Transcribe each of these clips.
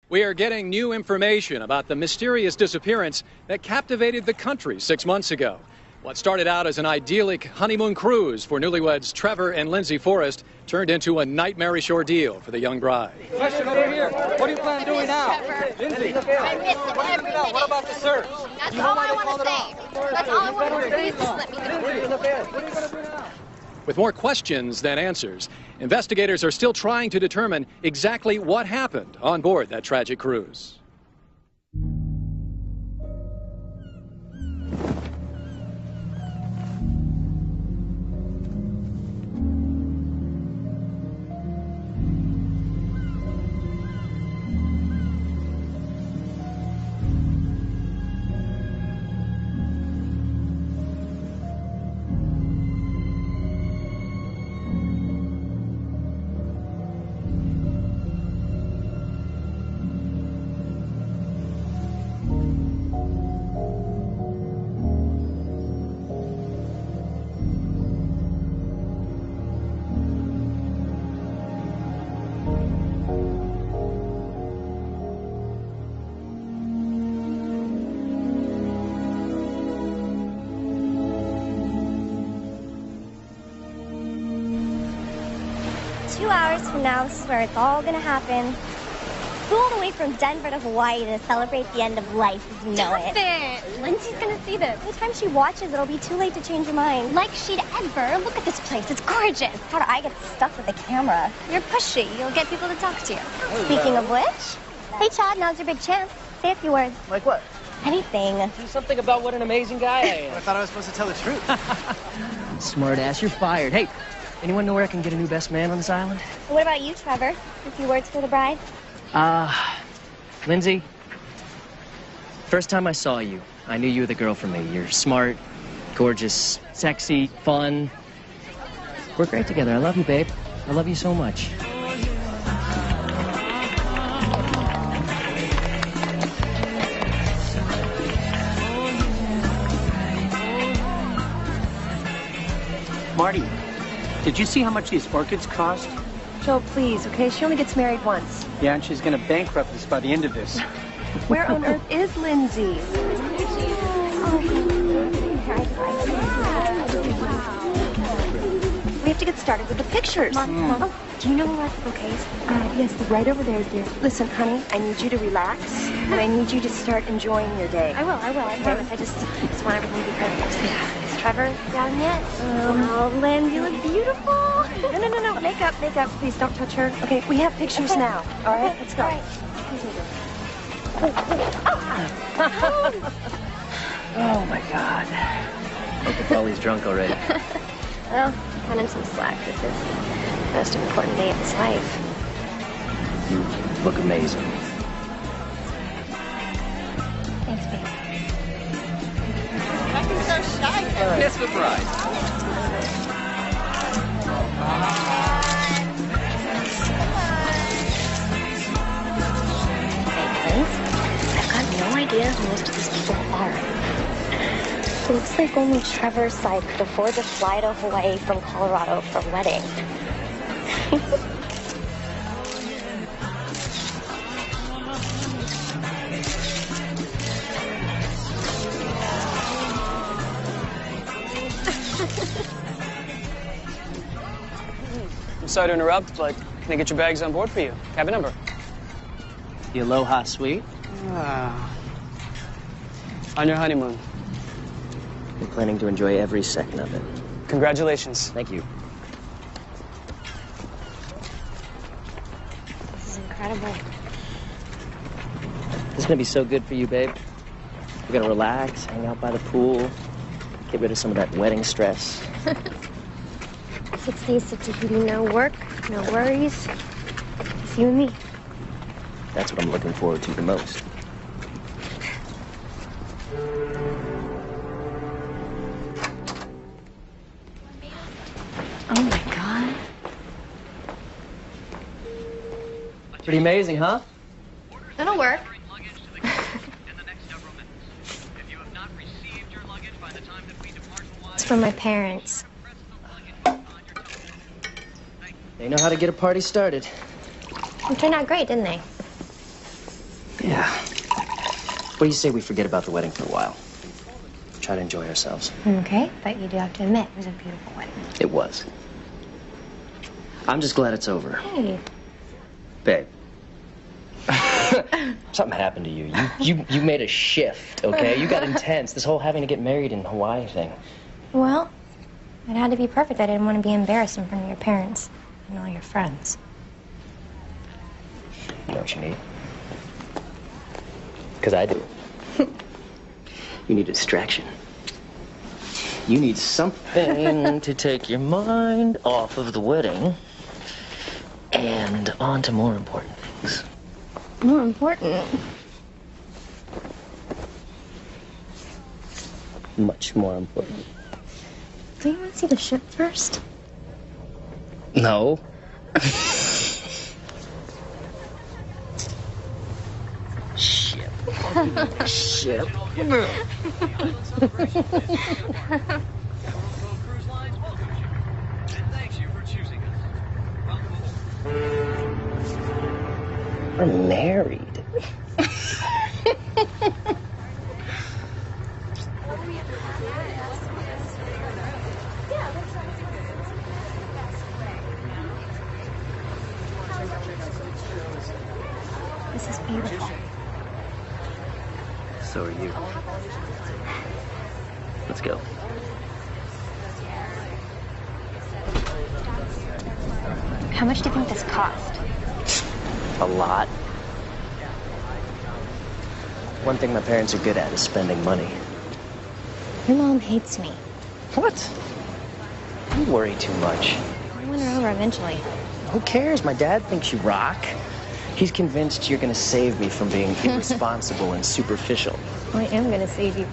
We are getting new information about the mysterious disappearance that captivated the country 6 months ago. What started out as an idyllic honeymoon cruise for newlyweds Trevor and Lindsay Forrest turned into a nightmarish ordeal for the young bride. Question over here. What do you plan on doing now? Lindsay, what about the search? That's all I want to say. That's all I want to say. Just let me know. What are you going to do now? With more questions than answers, investigators are still trying to determine exactly what happened on board that tragic cruise. 2 hours from now, this is where it's all gonna happen. Flew all the way from Denver to Hawaii to celebrate the end of life as we know it. Stop it! Lindsay's gonna see this. By the time she watches, it'll be too late to change her mind. Like she'd ever. Look at this place. It's gorgeous. How do I get stuck with the camera? You're pushy. You'll get people to talk to you. Speaking of which, hey Chad, now's your big chance. Say a few words. Like what? Anything. Do something about what an amazing guy I am. I thought I was supposed to tell the truth. Smart ass, you're fired. Hey, anyone know where I can get a new best man on this island? What about you, Trevor? A few words for the bride? Lindsay, first time I saw you, I knew you were the girl for me. You're smart, gorgeous, sexy, fun. We're great together. I love you, babe. I love you so much. Marty, did you see how much these orchids cost? Joe, please, okay? She only gets married once. Yeah, and she's going to bankrupt us by the end of this. Where on earth is Lindsay? We have to get started with the pictures. Oh, do you know who has the bouquets? Yes, right over there, dear. Listen, honey, I need you to relax, and I need you to start enjoying your day. I will, I promise. I just want everything to be perfect. Yeah. Is Trevor down yet? Oh, Lynn, you look beautiful. No. Makeup. Please don't touch her. Okay, we have pictures now. All right, let's go. All right. Oh, my God. Hope the Polly's drunk already. Well, cut him some slack. This is the most important day of his life. You look amazing. Thanks, babe. Yes, that's right. I've got no idea who most of these people are. It looks like only Trevor's side could afford to fly to Hawaii from Colorado for a wedding. I'm sorry to interrupt, but can I get your bags on board for you? Cabin number. The Aloha Suite. On your honeymoon. I'm planning to enjoy every second of it. Congratulations. Thank you. This is incredible. This is gonna be so good for you, babe. We're gonna relax, hang out by the pool, get rid of some of that wedding stress. 6 days to Tahiti, no work, no worries. It's you and me. That's what I'm looking forward to the most. Oh, my God. Pretty amazing, huh? That'll work. It's from my parents. They know how to get a party started. It turned out great, didn't they? Yeah. What do you say we forget about the wedding for a while? Try to enjoy ourselves. Okay, but you do have to admit, it was a beautiful wedding. It was. I'm just glad it's over. Hey. Babe. Something happened to you. You made a shift, okay? You got intense. This whole having to get married in Hawaii thing. Well, it had to be perfect. I didn't want to be embarrassed in front of your parents and all your friends. You know what you need? Because I do. You need a distraction. You need something to take your mind off of the wedding and on to more important things. More important? Much more important. Do you want to see the ship first? No. Ship. Ship. We're married. This is beautiful. So are you. Let's go. How much do you think this cost? A lot. One thing my parents are good at is spending money. Your mom hates me. What? You worry too much. I'll win her over eventually. Who cares? My dad thinks you rock. He's convinced you're gonna save me from being irresponsible and superficial. I am gonna save you.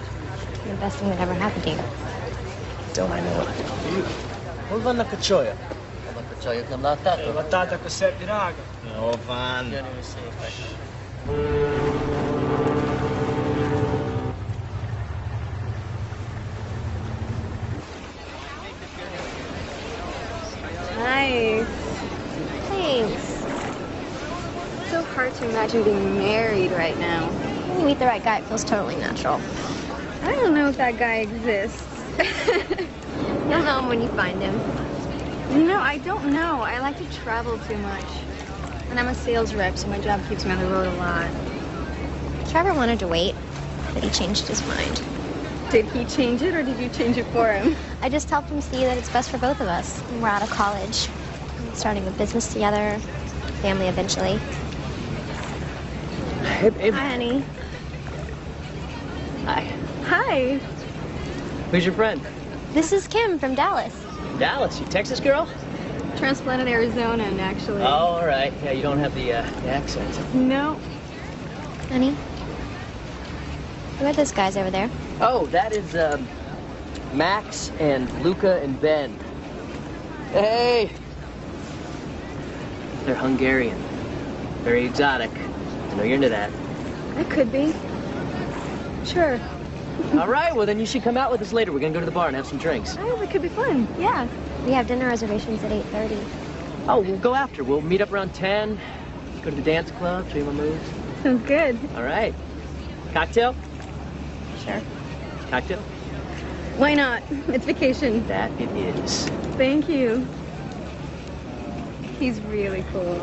The best thing that ever happened to you. Don't I know it? Hold on na kachoya. Kachoya na lata. Batata ko set diraga. No, van. Nice. Thanks. It's so hard to imagine being married right now. When you meet the right guy, it feels totally natural. I don't know if that guy exists. You'll know him when you find him. No, I don't know. I like to travel too much. And I'm a sales rep, so my job keeps me on the road a lot. Trevor wanted to wait, but he changed his mind. Did he change it, or did you change it for him? I just helped him see that it's best for both of us. We're out of college, starting a business together, family eventually. Hey, babe. Hi, honey. Hi. Hi. Who's your friend? This is Kim from Dallas. Dallas. You Texas girl? Transplanted Arizonan, actually. Oh, all right. Yeah, you don't have the accent. No. Honey, who are those guys over there? Oh, that is Max and Luca and Ben. Hey. They're Hungarian. Very exotic. I know you're into that. I could be. Sure. All right, well, then you should come out with us later. We're going to go to the bar and have some drinks. Oh, it could be fun. Yeah. We have dinner reservations at 8:30. Oh, we'll go after. We'll meet up around 10, go to the dance club, show you my moves. Sounds good. All right. Cocktail? Sure. Cocktail? Why not? It's vacation. That it is. Thank you. He's really cool.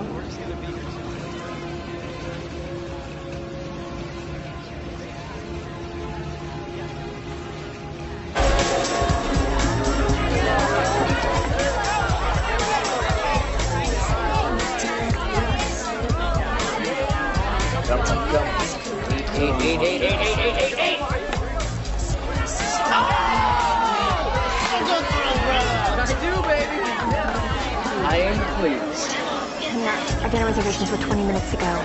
I am pleased. Our dinner reservations were 20 minutes ago.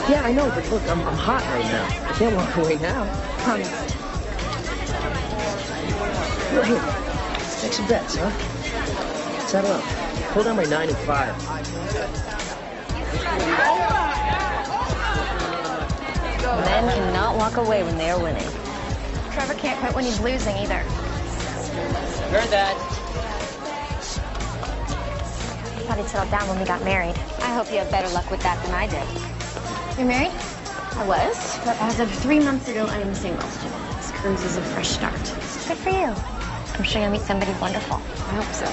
Yeah, I know, but look, I'm hot right now. I can't walk away now. Promise. Well, here, make some bets, huh? Settle up. Pull down my 9 and 5. Men cannot walk away when they are winning. Trevor can't quit when he's losing either. Heard that. I thought he'd settled down when we got married. I hope you have better luck with that than I did. You're married? I was, but as of 3 months ago, I am single. This cruise is a fresh start. Good for you. I'm sure you'll meet somebody wonderful. I hope so.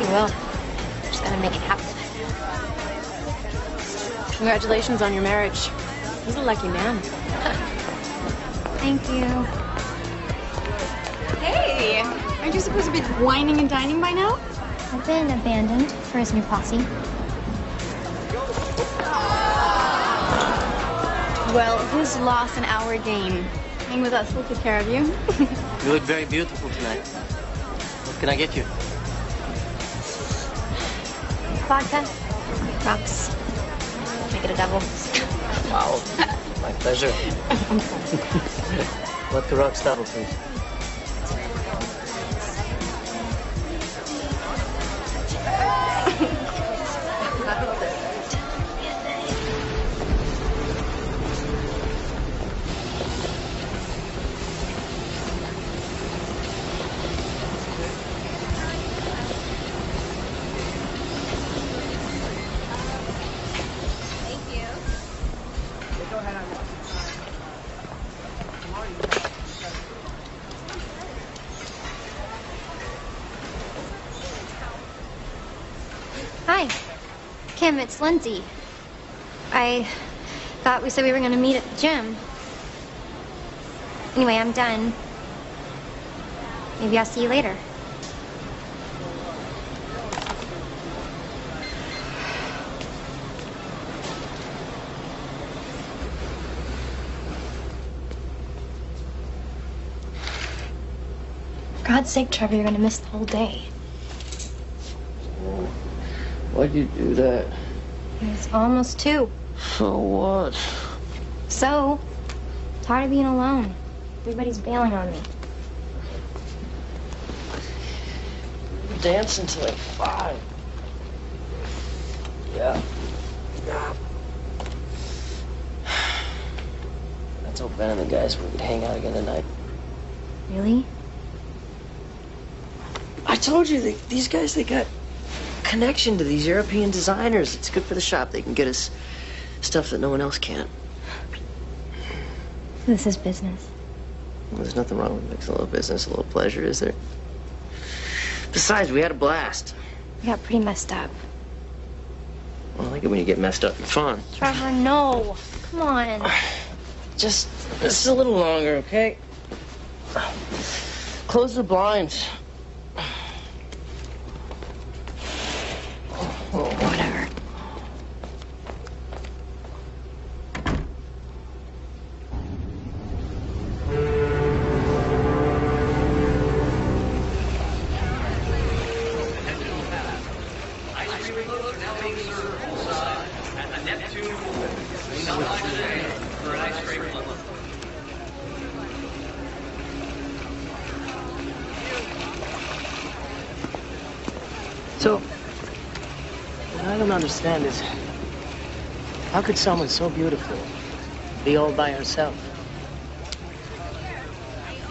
You will. Just gotta make it happen. Congratulations on your marriage. He's a lucky man. Thank you. Hey! Aren't you supposed to be whining and dining by now? I've been abandoned for his new posse. Well, his loss and our gain. Hang with us, we'll take care of you. You look very beautiful tonight. What can I get you? Vodka. Rocks. Make it a double. Wow. My pleasure. What the rocks double, please? Hi. Kim, it's Lindsay. I thought we said we were going to meet at the gym. Anyway, I'm done. Maybe I'll see you later. For God's sake, Trevor, you're going to miss the whole day. Why'd you do that? It's almost 2. So what? So, tired of being alone. Everybody's bailing on me. We're dancing till like 5. Yeah. I told Ben and the guys we could hang out again tonight. Really? I told you, these guys, they got connection to these European designers. It's good for the shop. They can get us stuff that no one else can. This is business. Well, there's nothing wrong with mixing a little business, a little pleasure, is there? Besides, we had a blast. We got pretty messed up. Well, I like it when you get messed up and fun. Trevor, no. Come on. Just a little longer, okay? Close the blinds. Whatever. So, what I don't understand is, how could someone so beautiful be all by herself?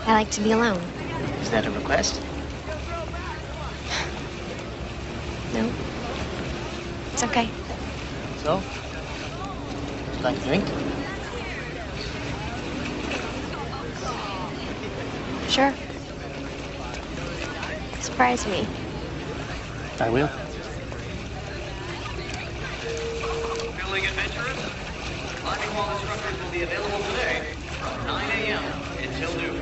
I like to be alone. Is that a request? No. It's okay. So? Would you like a drink? Sure. Surprise me. I will. Feeling adventurous? Climbing wall instructors will be available today from 9 a.m. until noon.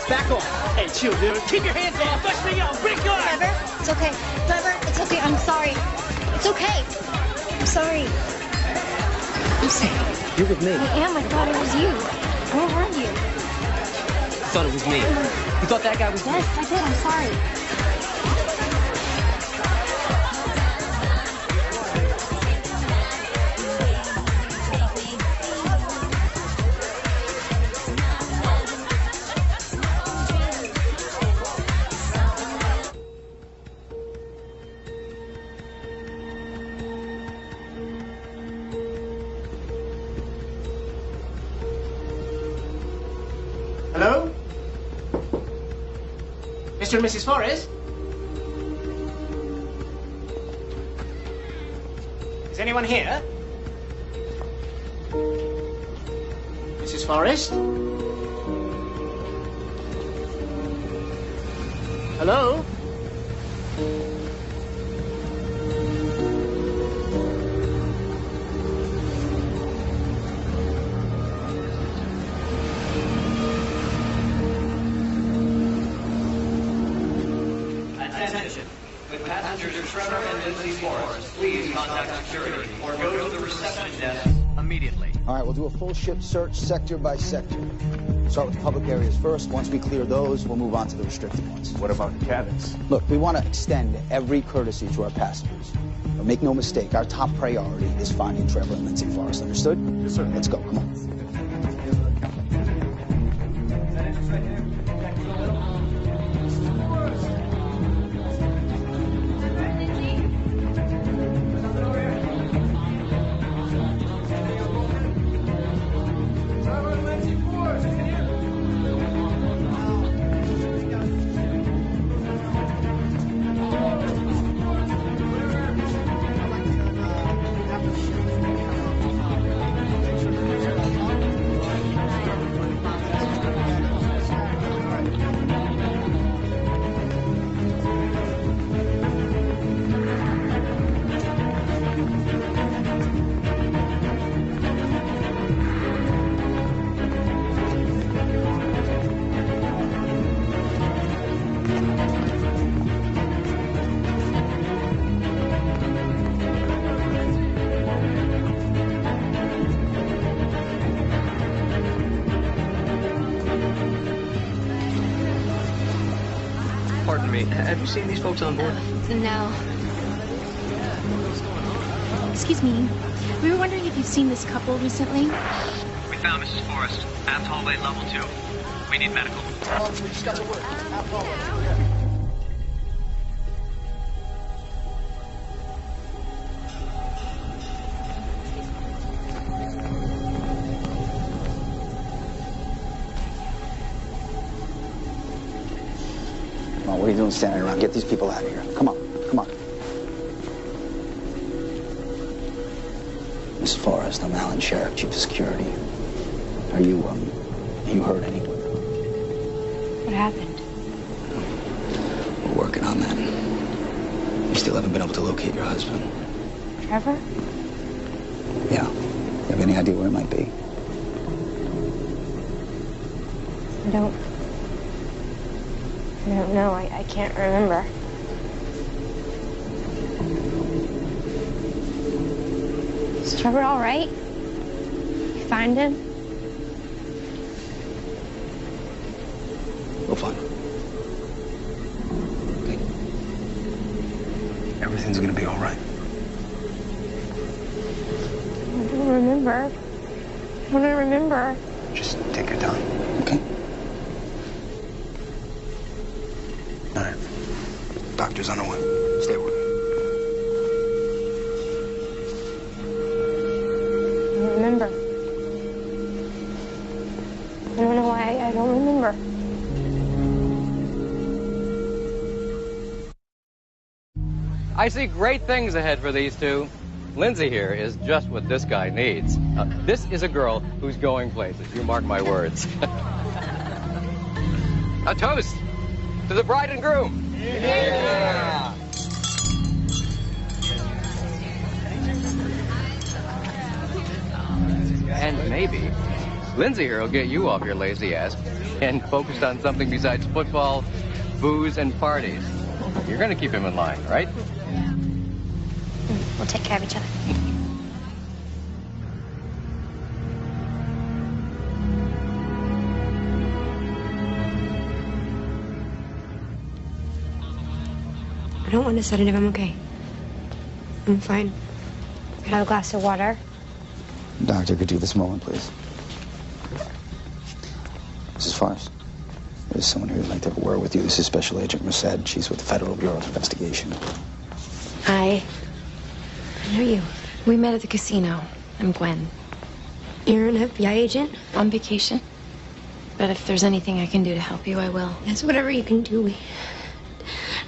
Back off. Hey, chill, dude. Keep your hands off. Touch me up. Break your arm. Trevor, it's okay. Trevor, it's okay. I'm sorry. It's okay. I'm sorry. Lucy. You're with me. I am. I thought it was you. Where were you? I thought it was me. You thought that guy was me? Yes, I did. I'm sorry. Hello? Mr. and Mrs. Forrest? Is anyone here? Mrs. Forrest? Hello? Attention. With passengers Trevor and Lindsay Forrest, please contact security or go to the reception desk immediately. All right, we'll do a full ship search sector by sector. Start with the public areas first. Once we clear those, we'll move on to the restricted ones. What about the cabins? Look, we want to extend every courtesy to our passengers. But make no mistake, our top priority is finding Trevor and Lindsay Forrest. Understood? Yes, sir. Let's go. Come on. Pardon me. Have you seen these folks on board? No. Excuse me. We were wondering if you've seen this couple recently. We found Mrs. Forrest. Aft hallway level 2. We need medical. We just got to work. Come on, what are you doing standing around? Get these people out of here. Come on, come on. Miss Forrest, I'm Alan Sheriff, Chief of Security. Are you hurt anyone? What happened? We're working on that. We still haven't been able to locate your husband. Trevor? Yeah. You have any idea where it might be? I don't know. I can't remember. Is Trevor all right? You find him? We'll find him. Okay. Everything's gonna be all right. I don't remember. I don't remember. Just take your time, okay? All right. Doctor's on the way. Stay with me. I don't remember. I don't know why I don't remember. I see great things ahead for these two. Lindsay here is just what this guy needs. This is a girl who's going places. You mark my words. A toast to the bride and groom. Yeah. And maybe Lindsay here will get you off your lazy ass and focused on something besides football, booze, and parties. You're going to keep him in line, right? We'll take care of each other. I don't want a sedative. I'm okay. I'm fine. Could I have a glass of water? Doctor, could you this moment, please? Mrs. Forrest, there's someone here who'd like to have a word with you. This is Special Agent Merced. She's with the Federal Bureau of Investigation. Hi. I know you. We met at the casino. I'm Gwen. You're an FBI agent? On vacation. But if there's anything I can do to help you, I will. Yes, whatever you can do. We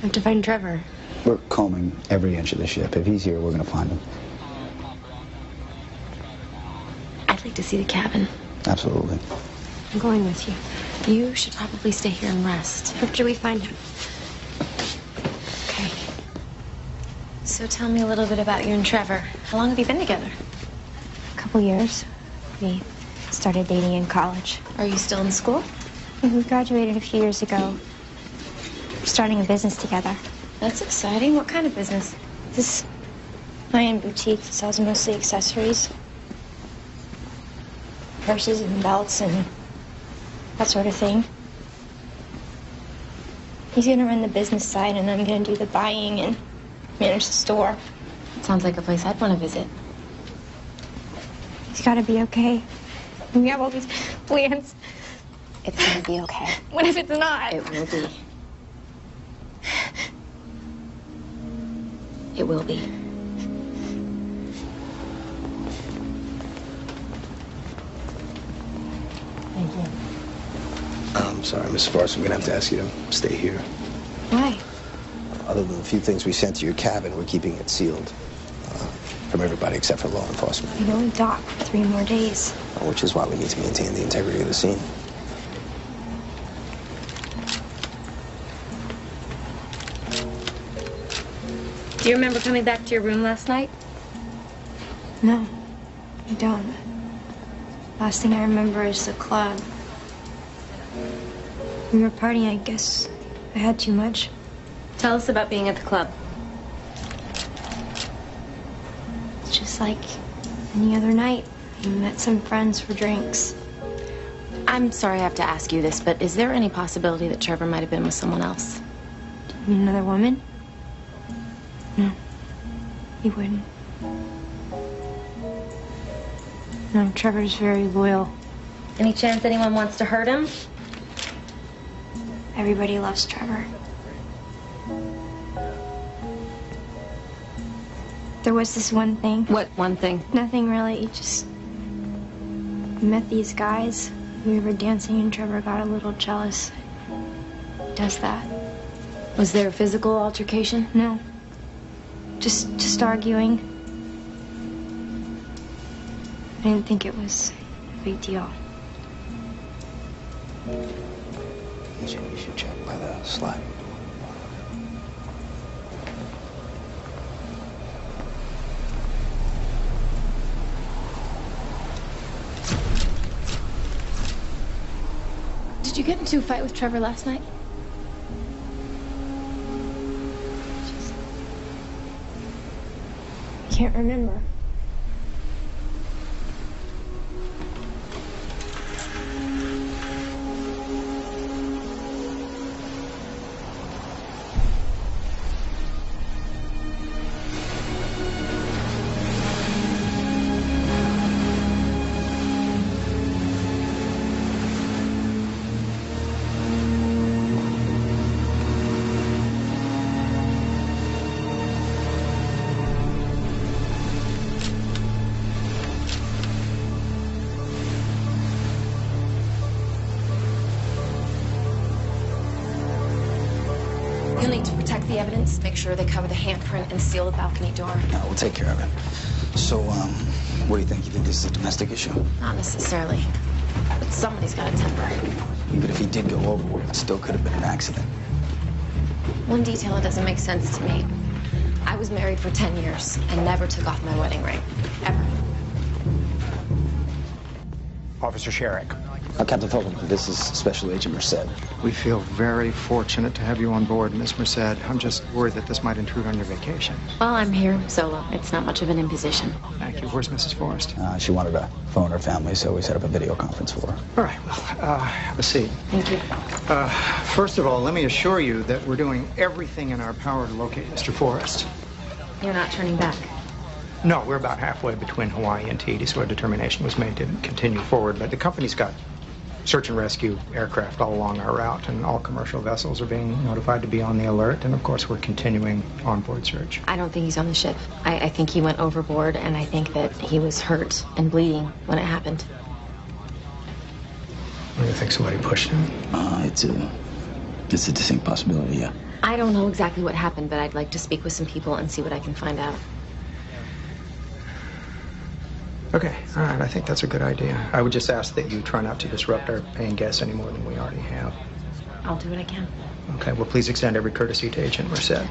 have to find Trevor. We're combing every inch of the ship. If he's here, we're going to find him. I'd like to see the cabin. Absolutely. I'm going with you. You should probably stay here and rest. After we find him. Okay. So tell me a little bit about you and Trevor. How long have you been together? A couple years. We started dating in college. Are you still in school? We graduated a few years ago. We're starting a business together. That's exciting. What kind of business? This high-end boutique that sells mostly accessories. Purses and belts and that sort of thing. He's gonna run the business side and I'm gonna do the buying and manage the store. Sounds like a place I'd want to visit. He's gotta be okay. We have all these plans. It's gonna be okay. What if it's not? It will be. It will be. Thank you. I'm sorry, Mrs. Forrest. I'm going to have to ask you to stay here. Why? Other than the few things we sent to your cabin, we're keeping it sealed. From everybody except for law enforcement. We can only dock for 3 more days. Which is why we need to maintain the integrity of the scene. Do you remember coming back to your room last night? No, I don't. Last thing I remember is the club. We were partying, I guess. I had too much. Tell us about being at the club. It's just like any other night. We met some friends for drinks. I'm sorry I have to ask you this, but is there any possibility that Trevor might have been with someone else? You mean another woman? No, he wouldn't. No, Trevor's very loyal. Any chance anyone wants to hurt him? Everybody loves Trevor. There was this one thing. What one thing? Nothing really, just met these guys. We were dancing and Trevor got a little jealous. He does that. Was there a physical altercation? No. Just arguing. I didn't think it was a big deal. You should check by the slide. Did you get into a fight with Trevor last night? I can't remember. You'll need to protect the evidence, make sure they cover the handprint, and seal the balcony door. No, we'll take care of it. So, what do you think? You think this is a domestic issue? Not necessarily. But somebody's got a temper. Even if he did go overboard, it still could have been an accident. One detail that doesn't make sense to me. I was married for 10 years and never took off my wedding ring. Ever. Officer Sherrick, Captain Fulton, this is Special Agent Merced. We feel very fortunate to have you on board, Miss Merced. I'm just worried that this might intrude on your vacation. Well, I'm here solo. It's not much of an imposition. Thank you. Where's Mrs. Forrest? She wanted to phone her family, so we set up a video conference for her. All right, well, have a seat. Thank you. First of all, let me assure you that we're doing everything in our power to locate Mr. Forrest. You're not turning back? No, we're about halfway between Hawaii and Tahiti, so a determination was made to continue forward. But the company's got search and rescue aircraft all along our route, and all commercial vessels are being notified to be on the alert. And of course, we're continuing onboard search. I don't think he's on the ship. I think he went overboard, and I think that he was hurt and bleeding when it happened. What do you think? Somebody pushed him? It's a distinct possibility, yeah. I don't know exactly what happened, but I'd like to speak with some people and see what I can find out. Okay, all right, I think that's a good idea. I would just ask that you try not to disrupt our paying guests any more than we already have. I'll do what I can. Okay, well, please extend every courtesy to Agent Merced.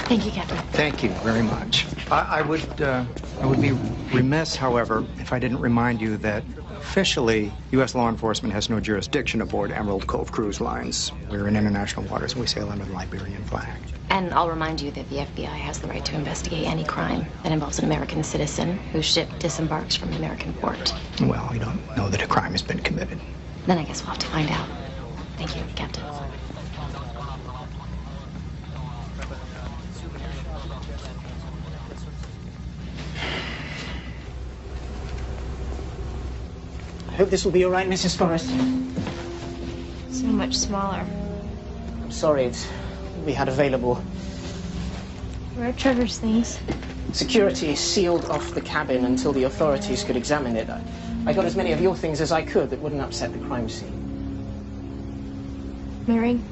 Thank you, Captain. Thank you very much. I would be remiss, however, if I didn't remind you that officially, U.S. law enforcement has no jurisdiction aboard Emerald Cove Cruise Lines. We're in international waters, and we sail under the Liberian flag. And I'll remind you that the FBI has the right to investigate any crime that involves an American citizen whose ship disembarks from an American port. Well, we don't know that a crime has been committed. Then I guess we'll have to find out. Thank you, Captain. I hope this will be all right, Mrs. Forrest. So much smaller. I'm sorry, it's all we had available. Where are Trevor's things? Security sealed off the cabin until the authorities could examine it. I got as many of your things as I could that wouldn't upset the crime scene. My ring?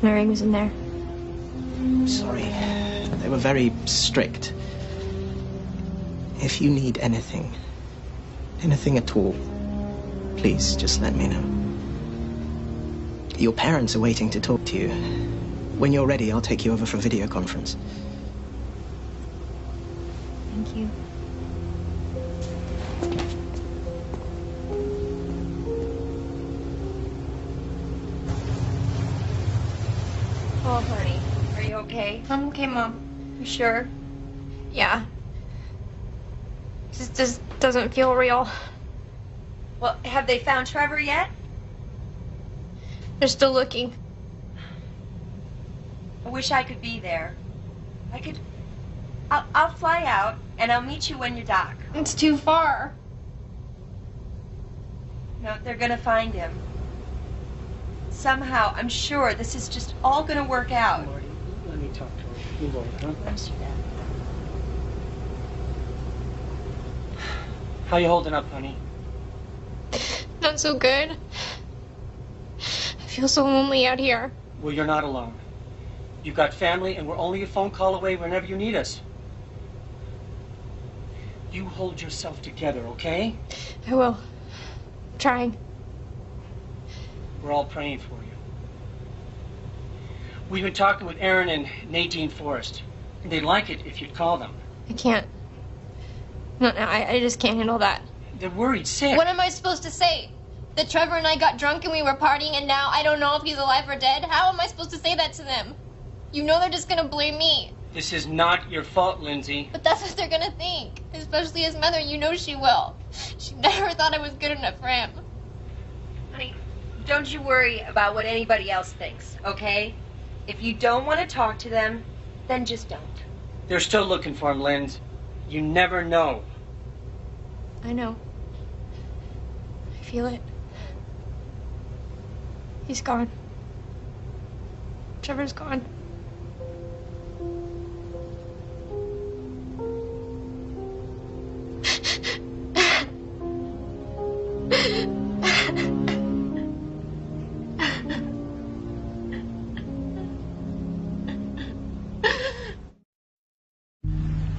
My ring was in there. I'm sorry. They were very strict. If you need anything at all, please just let me know. Your parents are waiting to talk to you. When you're ready, I'll take you over for a video conference. Thank you. Oh, honey, are you okay? I'm okay, Mom. You sure? Yeah. Just doesn't feel real. Well, have they found Trevor yet? They're still looking. I wish I could be there. I'll fly out, and I'll meet you when you dock. It's too far. No, they're gonna find him. Somehow, I'm sure this is just all gonna work out. Marty, let me talk to her. You will, huh? Let's do that. How you holding up, honey? Not so good. I feel so lonely out here. Well, you're not alone. You've got family, and we're only a phone call away whenever you need us. You hold yourself together, okay? I will. I'm trying. We're all praying for you. We've been talking with Aaron and Nadine Forrest, and they'd like it if you'd call them. I can't. No, I just can't handle that. They're worried sick. What am I supposed to say? That Trevor and I got drunk and we were partying and now I don't know if he's alive or dead? How am I supposed to say that to them? You know they're just gonna blame me. This is not your fault, Lindsay. But that's what they're gonna think. Especially his mother, you know she will. She never thought I was good enough for him. Honey, don't you worry about what anybody else thinks, okay? If you don't want to talk to them, then just don't. They're still looking for him, Linz. You never know. I know. I feel it. He's gone. Trevor's gone.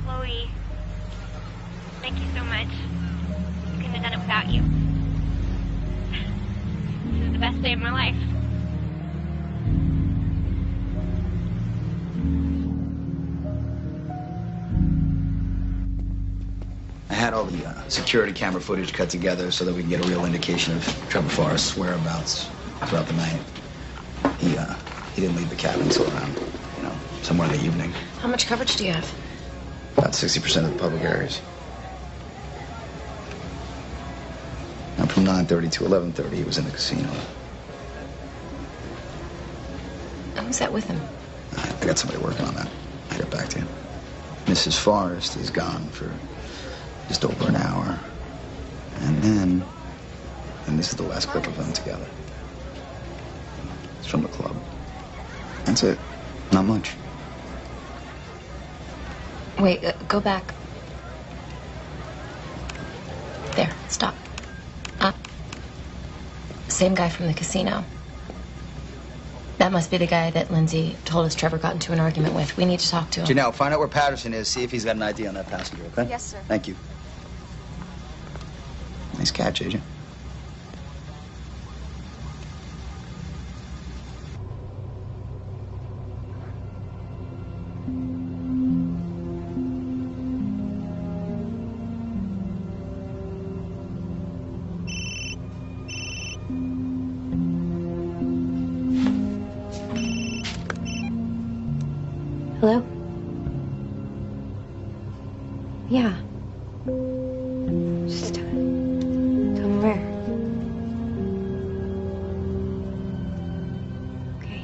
Chloe, thank you so much. I couldn't have done it without you. This is the best day of my life. I had all the security camera footage cut together so that we can get a real indication of Trevor Forrest's whereabouts throughout the night. He didn't leave the cabin until around, somewhere in the evening. How much coverage do you have? About 60% of the public areas. And from 9:30 to 11:30, he was in the casino. Who's that with him? I got somebody working on that. I'll get back to you. Mrs. Forrest is gone for just over an hour. And this is the last clip of them together. It's from the club. That's it. Not much. Wait, go back. There, stop. Same guy from the casino. That must be the guy that Lindsay told us Trevor got into an argument with. We need to talk to him. Janelle, find out where Patterson is. See if he's got an ID on that passenger, okay? Yes, sir. Thank you. Nice catch, Agent. Hello? Yeah. Just tell me where. Okay.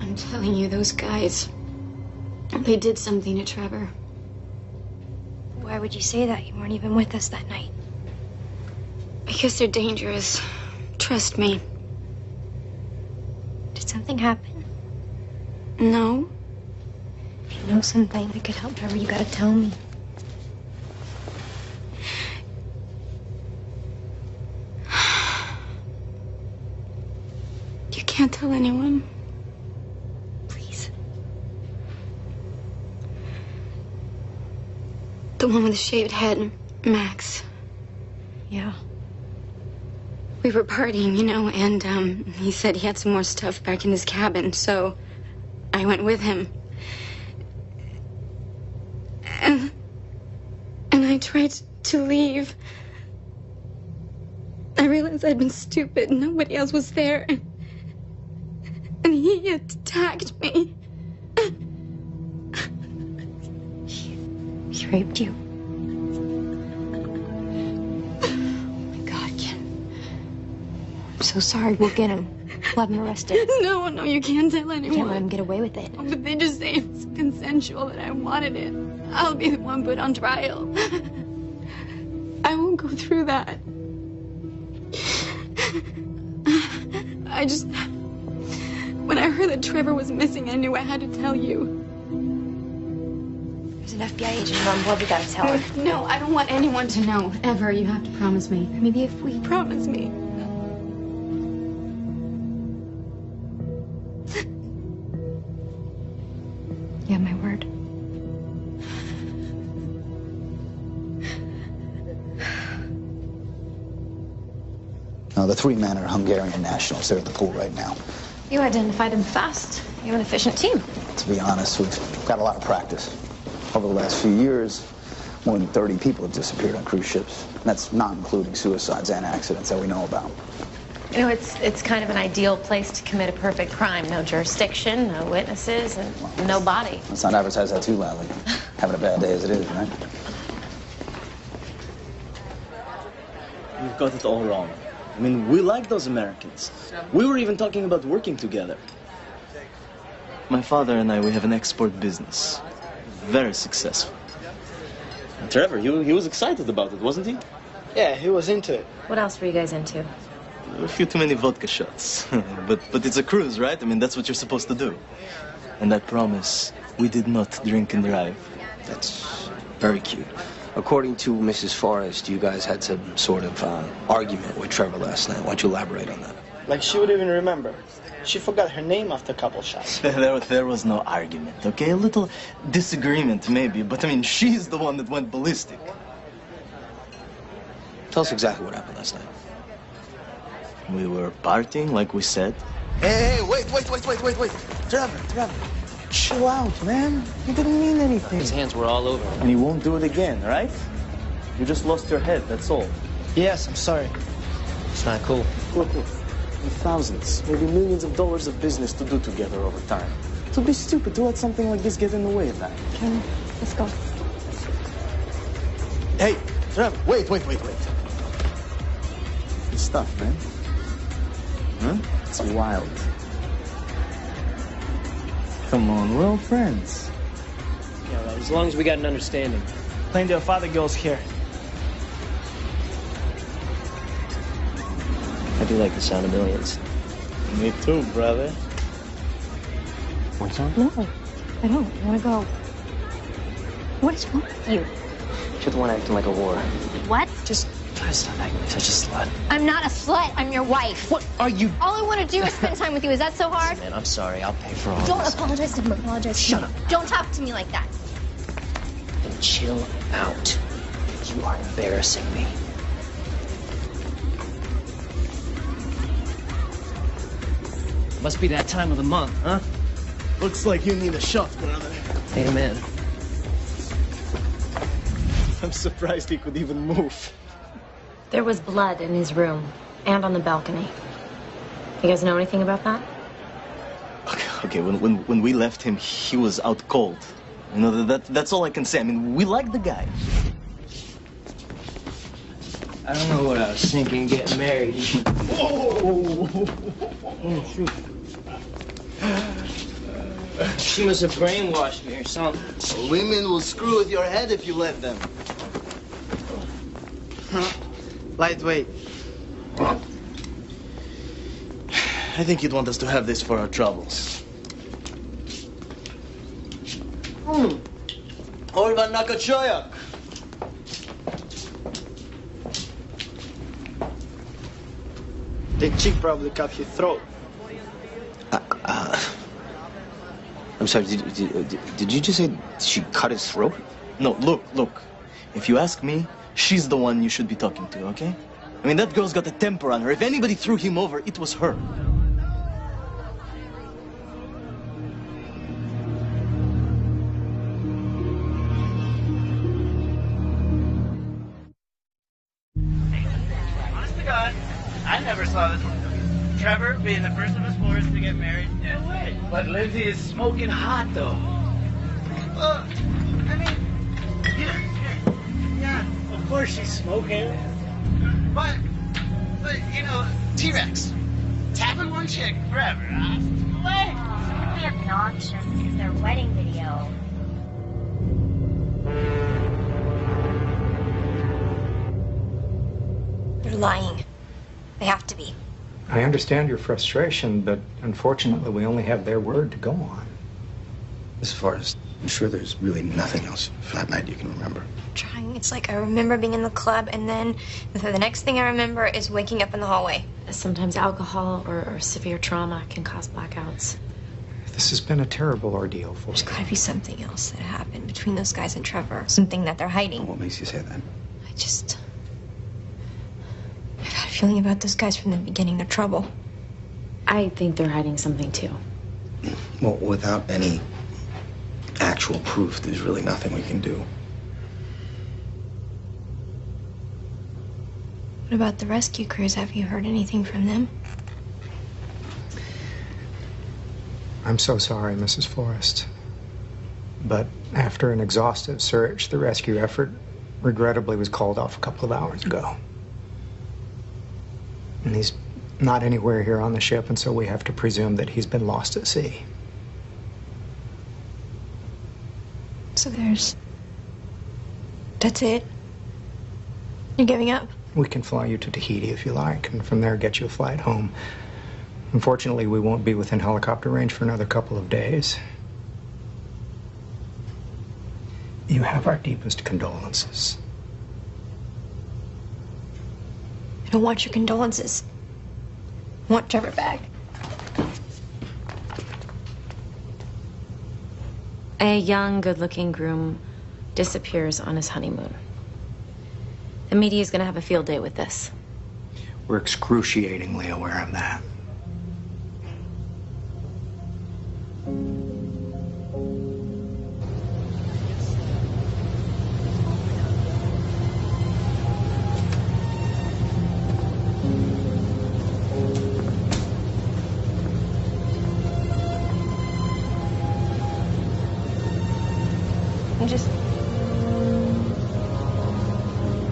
I'm telling you, those guys, they did something to Trevor. Why would you say that? You weren't even with us that night. Because they're dangerous. Trust me. Did something happen? No. If you know something that could help Trevor, you gotta tell me. You can't tell anyone. Please. The one with the shaved head, Max. Yeah. We were partying, and he said he had some more stuff back in his cabin, so I went with him. And I tried to leave. I realized I'd been stupid. Nobody else was there. And he attacked me. He raped you. I'm so sorry. We'll get him. We'll have him arrested. No, you can't tell anyone. You can't let him get away with it. Oh, but they just say it's consensual that I wanted it. I'll be the one put on trial. I won't go through that. When I heard that Trevor was missing, I knew I had to tell you. There's an FBI agent on board. We gotta tell her. No, I don't want anyone to know, ever. You have to promise me. Maybe if we... Promise me. You have my word. Now, the three men are Hungarian nationals. They're at the pool right now. You identified them fast. You have an efficient team. To be honest, we've got a lot of practice. Over the last few years, more than 30 people have disappeared on cruise ships. And that's not including suicides and accidents that we know about. You know, it's kind of an ideal place to commit a perfect crime. No jurisdiction, no witnesses, and no body. Let's not advertise that too loudly. Having a bad day as it is, right? You've got it all wrong. I mean, we like those Americans. We were even talking about working together. My father and I, we have an export business. Very successful. And Trevor, he was excited about it, wasn't he? Yeah, he was into it. What else were you guys into? A few too many vodka shots. but it's a cruise, right? I mean, that's what you're supposed to do. And I promise, we did not drink and drive. That's very cute. According to Mrs. Forrest, you guys had some sort of argument with Trevor last night. Why don't you elaborate on that? Like she would even remember. She forgot her name after a couple shots. There was no argument, okay? A little disagreement, maybe. But, I mean, she's the one that went ballistic. Tell us exactly what happened last night. We were partying, like we said. Hey, wait. Trevor. Chill out, man. He didn't mean anything. His hands were all over him. And he won't do it again, right? You just lost your head, that's all. Yes, I'm sorry. It's not cool. Cool. With thousands, maybe millions of dollars of business to do together over time. It would be stupid to let something like this get in the way of that. Ken, let's go. Hey, Trevor, wait. This stuff, man. Huh? It's wild. Come on, we're all friends. Yeah, well, as long as we got an understanding. Plenty of other girls here. I do like the sound of millions. Me too, brother. Want some? No, I don't. I want to go. What is wrong with you? You're the one acting like a whore. What? Just try to stop acting like such a slut. I'm not a slut. I'm your wife. What are you? All I want to do is spend time with you. Is that so hard? Listen, man, I'm sorry. I'll pay for all Don't this. apologize to him. Apologize. Shut up. Don't talk to me like that. And chill out. You are embarrassing me. Must be that time of the month, huh? Looks like you need a shot, brother. Amen. I'm surprised he could even move. There was blood in his room and on the balcony. You guys know anything about that? Okay, when we left him, he was out cold. You know, that's all I can say. I mean, we like the guy. I don't know what I was thinking getting married. Oh, shoot. She must have brainwashed me or something. Women will screw with your head if you let them. Lightweight. I think you'd want us to have this for our troubles. Orban Nakachoyak. The chick probably cut his throat. I'm sorry, did you just say she cut his throat? No, look. If you ask me, she's the one you should be talking to, okay? I mean, that girl's got a temper on her. If anybody threw him over, it was her. Honest to God, I never saw this one. Trevor being the first of his fours to get married. No way. But Lindsay is smoking hot, though. Well, I mean, yeah, of course she's smoking. But you know, T-Rex, tapping one chick forever, huh? What? It's really obnoxious. It's their wedding video. They're lying. They have to be. I understand your frustration, but unfortunately we only have their word to go on. As far as I'm sure there's really nothing else from that night you can remember. Trying. It's like I remember being in the club, and then the next thing I remember is waking up in the hallway. Sometimes alcohol or severe trauma can cause blackouts. This has been a terrible ordeal for There's you. gotta be something else that happened between those guys and Trevor. Something that they're hiding. What makes you say that? I've had a feeling about those guys from the beginning. They're trouble. I think they're hiding something too. Well, without any actual proof, there's really nothing we can do. What about the rescue crews? Have you heard anything from them? I'm so sorry, Mrs. Forrest. But after an exhaustive search, the rescue effort regrettably was called off a couple of hours ago. And he's not anywhere here on the ship, and so we have to presume that he's been lost at sea. So that's it? You're giving up? We can fly you to Tahiti if you like, and from there get you a flight home. Unfortunately, we won't be within helicopter range for another couple of days. You have our deepest condolences. I don't want your condolences. I want Trevor back. A young, good-looking groom disappears on his honeymoon. The media is going to have a field day with this. We're excruciatingly aware of that.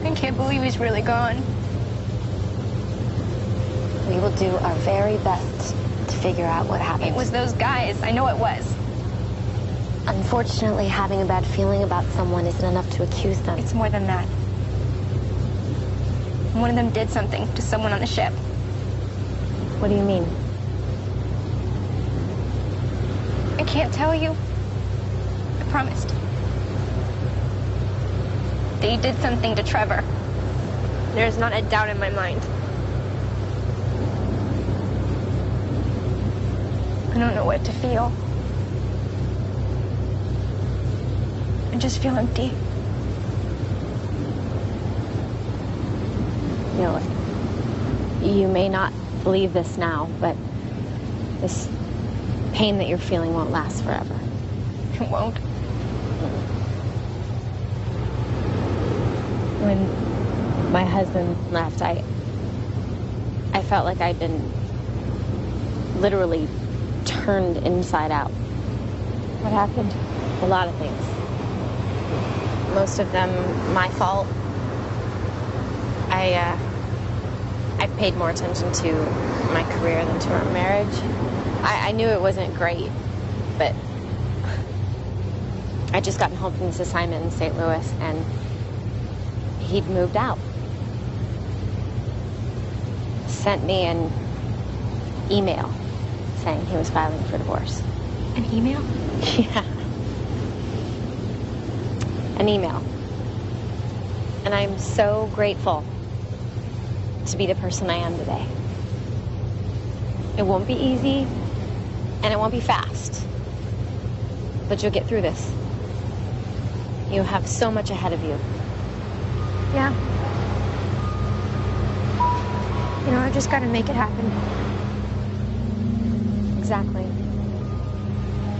I can't believe he's really gone. We will do our very best to figure out what happened. It was those guys. I know it was. Unfortunately, having a bad feeling about someone isn't enough to accuse them. It's more than that. One of them did something to someone on the ship. What do you mean? I can't tell you. I promised. They did something to Trevor. There's not a doubt in my mind. I don't know what to feel. I just feel empty. You know, you may not believe this now, but this pain that you're feeling won't last forever. It won't. When my husband left, I felt like I'd been literally turned inside out. What happened? A lot of things. Most of them my fault. I paid more attention to my career than to our marriage. I knew it wasn't great, but I'd just gotten home from this assignment in St. Louis, and he'd moved out. Sent me an email saying he was filing for divorce. An email? Yeah. An email. And I'm so grateful to be the person I am today. It won't be easy, and it won't be fast, but you'll get through this. You have so much ahead of you. Yeah. You know, I just gotta make it happen. Exactly.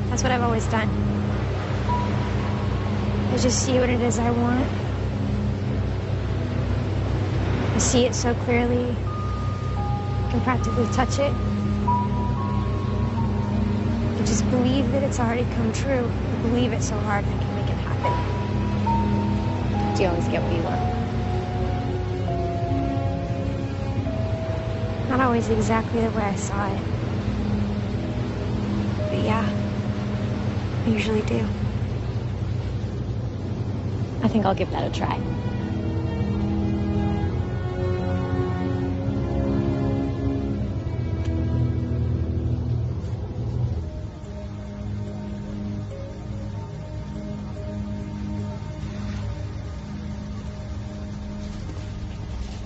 That's what I've always done. I just see what it is I want. I see it so clearly. I can practically touch it. I just believe that it's already come true. I believe it so hard I can make it happen. Do you always get what you want? Not always exactly the way I saw it. But yeah, I usually do. I think I'll give that a try.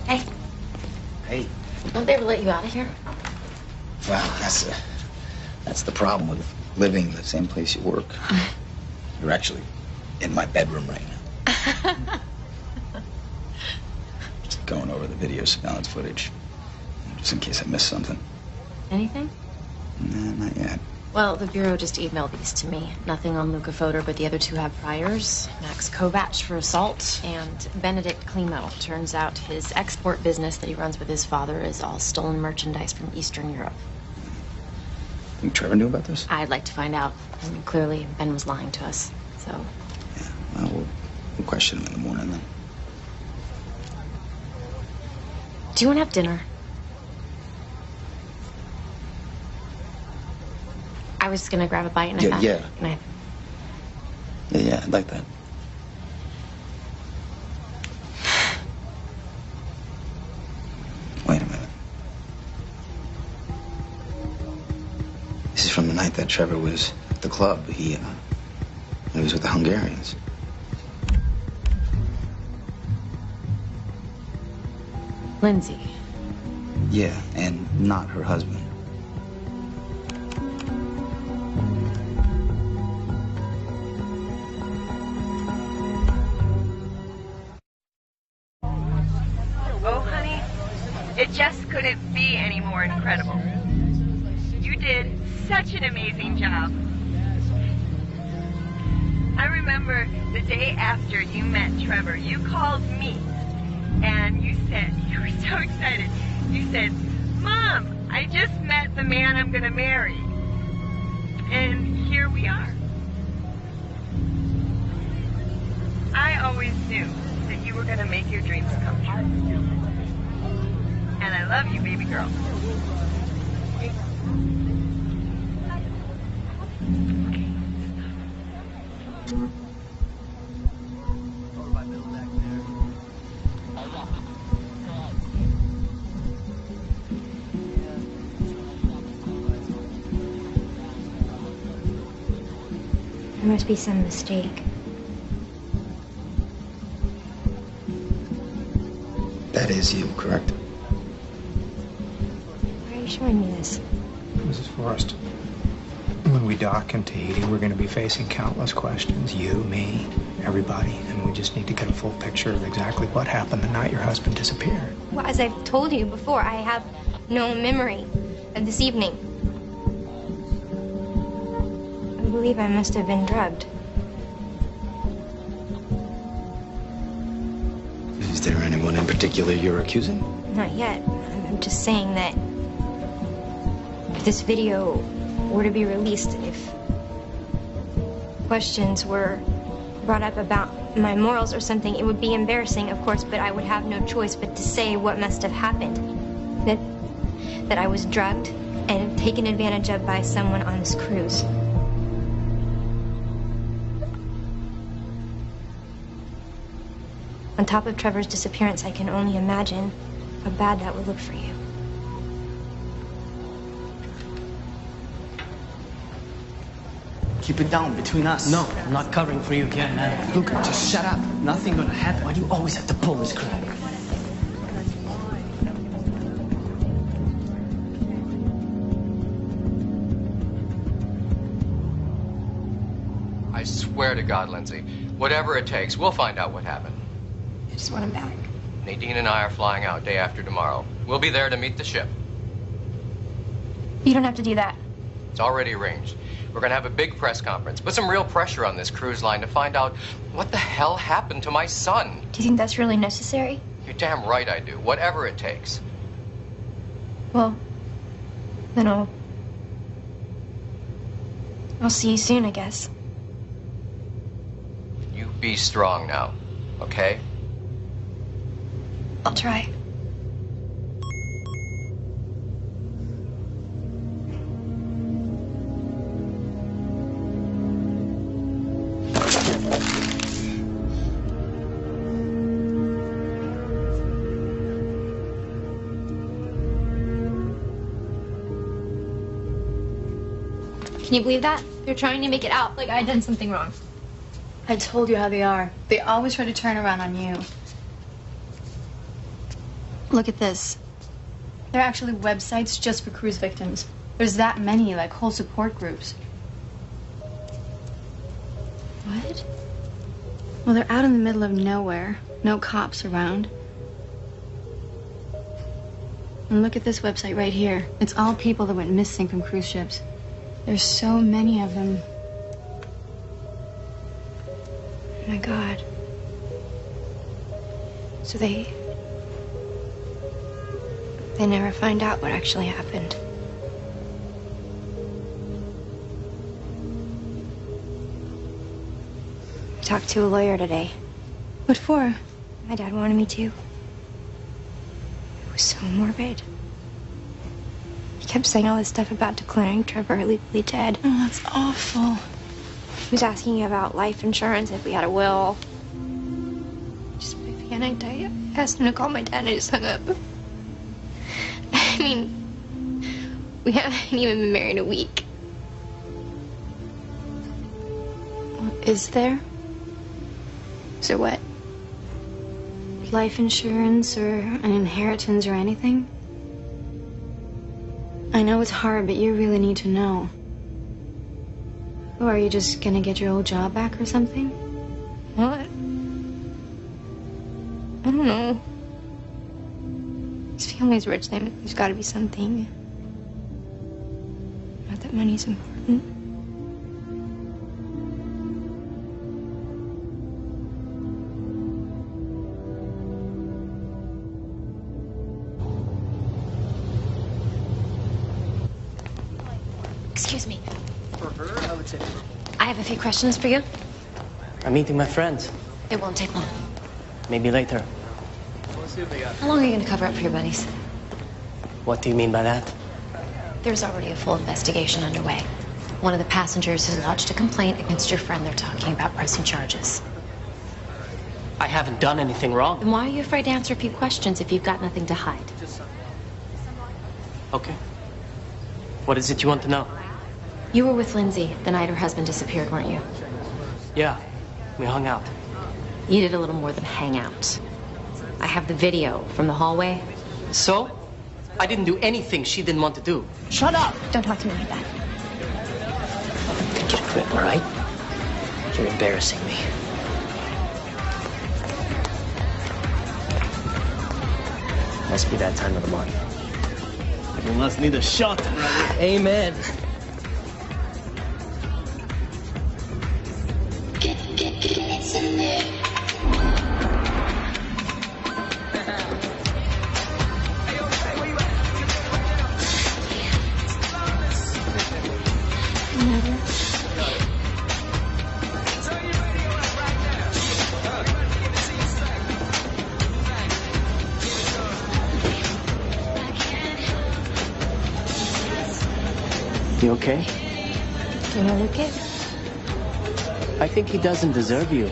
Hey. Hey. Won't they ever let you out of here? Well, that's the problem with living in the same place you work. You're actually in my bedroom right now. Just going over the video surveillance footage, just in case I missed something. Anything? Nah, not yet. Well, the Bureau just emailed these to me. Nothing on Luca Fodor, but the other two have priors. Max Kovach for assault and Benedict Klimo. Turns out his export business that he runs with his father is all stolen merchandise from Eastern Europe. Think Trevor knew about this? I'd like to find out. I mean, clearly, Ben was lying to us, so... Yeah, well, we'll question him in the morning, then. Do you want to have dinner? I was gonna grab a bite and I thought... Yeah. And Yeah, I'd like that. Wait a minute. This is from the night that Trevor was at the club. He was with the Hungarians. Lindsay. Yeah, and not her husband. Oh, honey, it just did such an amazing job. I remember the day after you met Trevor, you called me and you said, you were so excited. You said, Mom, I just met the man I'm going to marry. And here we are. I always knew that you were going to make your dreams come true. And I love you, baby girl. There must be some mistake. That is you, correct? Why are you showing me this? Mrs. Forrest, when we dock in Tahiti, we're going to be facing countless questions. You, me, everybody. And we just need to get a full picture of exactly what happened the night your husband disappeared. Well, as I've told you before, I have no memory of this evening. I believe I must have been drugged. Is there anyone in particular you're accusing? Not yet. I'm just saying that if this video were to be released, if questions were brought up about my morals or something, it would be embarrassing, of course, but I would have no choice but to say what must have happened. That I was drugged and taken advantage of by someone on this cruise. On top of Trevor's disappearance, I can only imagine how bad that would look for you. Keep it down between us. No, I'm not covering for you again, man. Luca, just shut up. Nothing gonna happen. Why do you always have to pull this crap? I swear to God, Lindsay, whatever it takes, we'll find out what happened. I just want him back. Nadine and I are flying out day after tomorrow. We'll be there to meet the ship. You don't have to do that. It's already arranged. We're going to have a big press conference. Put some real pressure on this cruise line to find out what the hell happened to my son. Do you think that's really necessary? You're damn right I do. Whatever it takes. Well, then I'll see you soon, I guess. You be strong now, okay? I'll try. Can you believe that? They're trying to make it out like I done something wrong. I told you how they are. They always try to turn around on you. Look at this. There are actually websites just for cruise victims. There's that many, like whole support groups. What? Well, they're out in the middle of nowhere. No cops around. And look at this website right here. It's all people that went missing from cruise ships. There's so many of them. Oh my God. So they never find out what actually happened. I talked to a lawyer today. What for? My dad wanted me to. It was so morbid. He kept saying all this stuff about declaring Trevor legally dead. Oh, that's awful. He was asking about life insurance, if we had a will. Just panicked. I asked him to call my dad and I just hung up. I mean, we haven't even been married a week. Is there? Is there what? Life insurance or an inheritance or anything? I know it's hard, but you really need to know. Or are you just gonna get your old job back or something? What? I don't know. His family's rich, then there's gotta be something. that money's important. Excuse me. For her, I would say. I have a few questions for you. I'm meeting my friends. It won't take long. Maybe later. How long are you going to cover up for your buddies? What do you mean by that? There's already a full investigation underway. One of the passengers has lodged a complaint against your friend. They're talking about pressing charges. I haven't done anything wrong. Then why are you afraid to answer a few questions if you've got nothing to hide? Okay. What is it you want to know? You were with Lindsay the night her husband disappeared, weren't you? Yeah, we hung out. You did a little more than hang out. I have the video from the hallway. So? I didn't do anything she didn't want to do. Shut up! Don't talk to me like that. Get a grip, all right? You're embarrassing me. Must be that time of the month. You must need a shot, brother. Amen. You okay? Do I look it? I think he doesn't deserve you.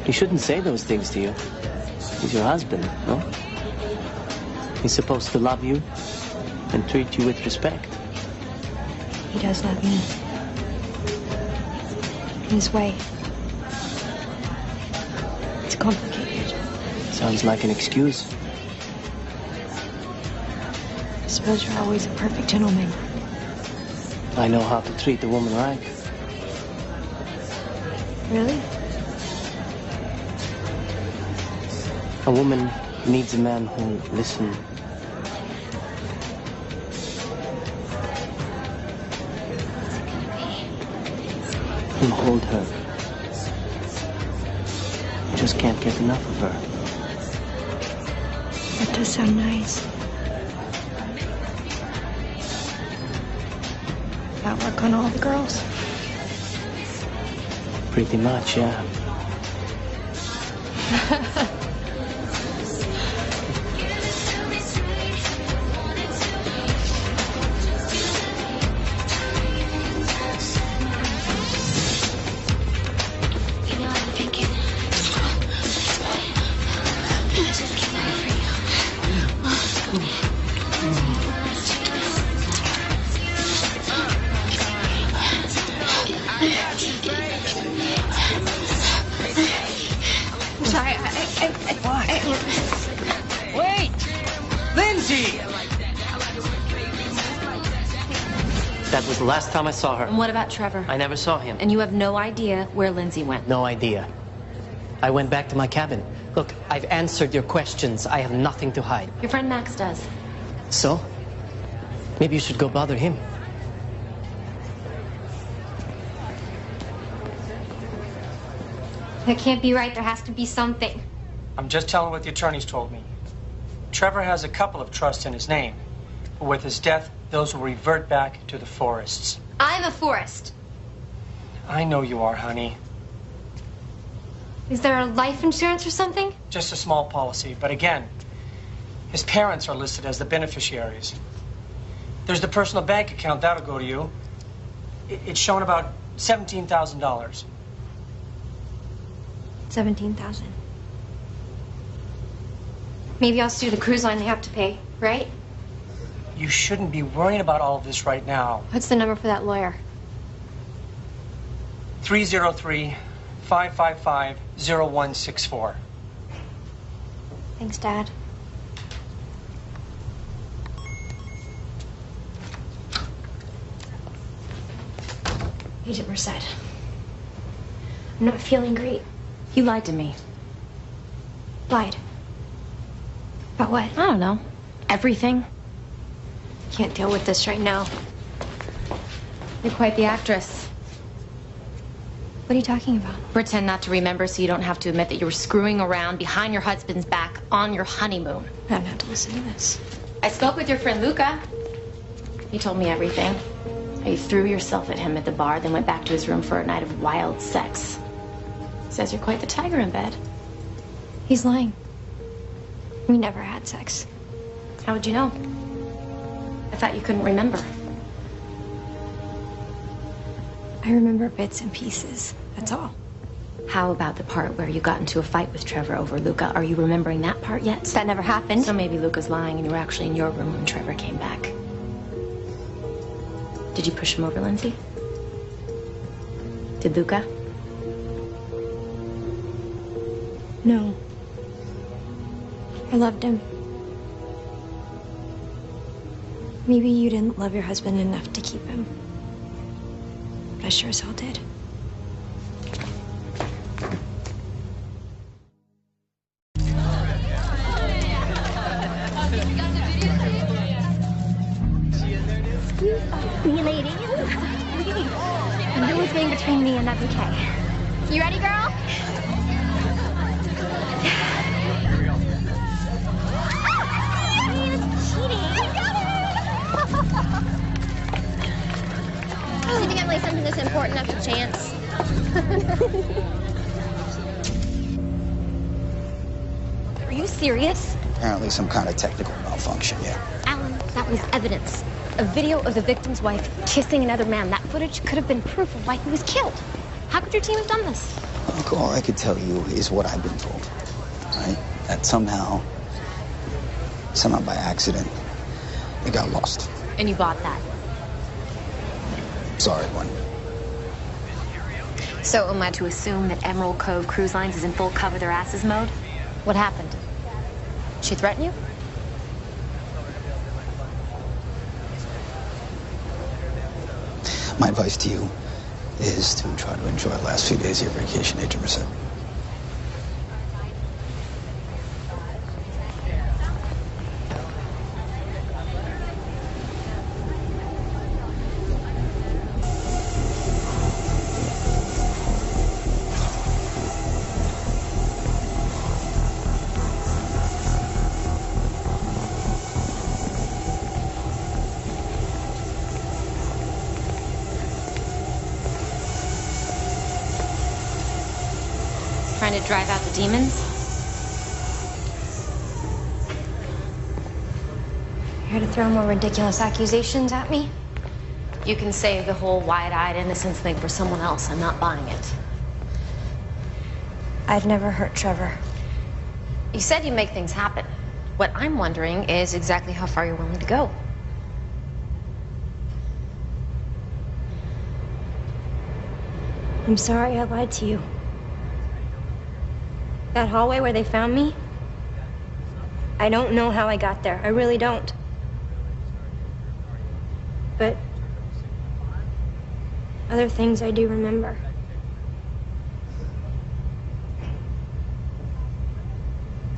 He shouldn't say those things to you. He's your husband, no? He's supposed to love you and treat you with respect. He does love me. In his way. It's complicated. Sounds like an excuse. I suppose you're always a perfect gentleman. I know how to treat a woman right. Really? A woman needs a man who'll listen. And hold her. You just can't get enough of her. That does sound nice. That work on all the girls? Pretty much, yeah. Sorry, Wait! Lindsay! That was the last time I saw her. And what about Trevor? I never saw him. And you have no idea where Lindsay went? No idea. I went back to my cabin. Look, I've answered your questions. I have nothing to hide. Your friend Max does. So? Maybe you should go bother him. that can't be right. There has to be something. I'm just telling what the attorneys told me. Trevor has a couple of trusts in his name, but with his death, those will revert back to the Forests. I'm a Forrest. I know you are, honey. Is there a life insurance or something? Just a small policy, but again, his parents are listed as the beneficiaries. There's the personal bank account, that'll go to you. It's shown about $17,000. 17,000. Maybe I'll sue the cruise line. They have to pay, right? You shouldn't be worrying about all of this right now. What's the number for that lawyer? 303-555-0164. Thanks, Dad. Agent Merced, I'm not feeling great. You lied to me. Lied? About what? I don't know. Everything. Can't deal with this right now. You're quite the actress. What are you talking about? Pretend not to remember so you don't have to admit that you were screwing around behind your husband's back on your honeymoon. I don't have to listen to this. I spoke with your friend Luca. He told me everything. How you threw yourself at him at the bar, then went back to his room for a night of wild sex. Says you're quite the tiger in bed. He's lying. We never had sex. How would you know? I thought you couldn't remember. I remember bits and pieces. That's all. How about the part where you got into a fight with Trevor over Luca? Are you remembering that part yet? That never happened. So maybe Luca's lying and you were actually in your room when Trevor came back. Did you push him over, Lindsay? Did Luca? No. I loved him. Maybe you didn't love your husband enough to keep him. But I sure as hell did. Me, ladies. The rules being between me and WK. You ready, girl? Do you think I'm like something that's important enough to chance? Are you serious? Apparently some kind of technical malfunction, yeah. Alan, that was evidence. A video of the victim's wife kissing another man. That footage could have been proof of why he was killed. How could your team have done this? Look, all I could tell you is what I've been told, right? That somehow by accident, it got lost. And you bought that? Sorry, one. So am I to assume that Emerald Cove Cruise Lines is in full cover their asses mode? What happened? She threaten you? My advice to you is to try to enjoy the last few days of your vacation, 80%. Trying to drive out the demons? Here to throw more ridiculous accusations at me? You can save the whole wide-eyed innocence thing for someone else. I'm not buying it. I've never hurt Trevor. You said you make things happen. What I'm wondering is exactly how far you're willing to go. I'm sorry I lied to you. That hallway where they found me, I don't know how I got there. I really don't. But other things I do remember.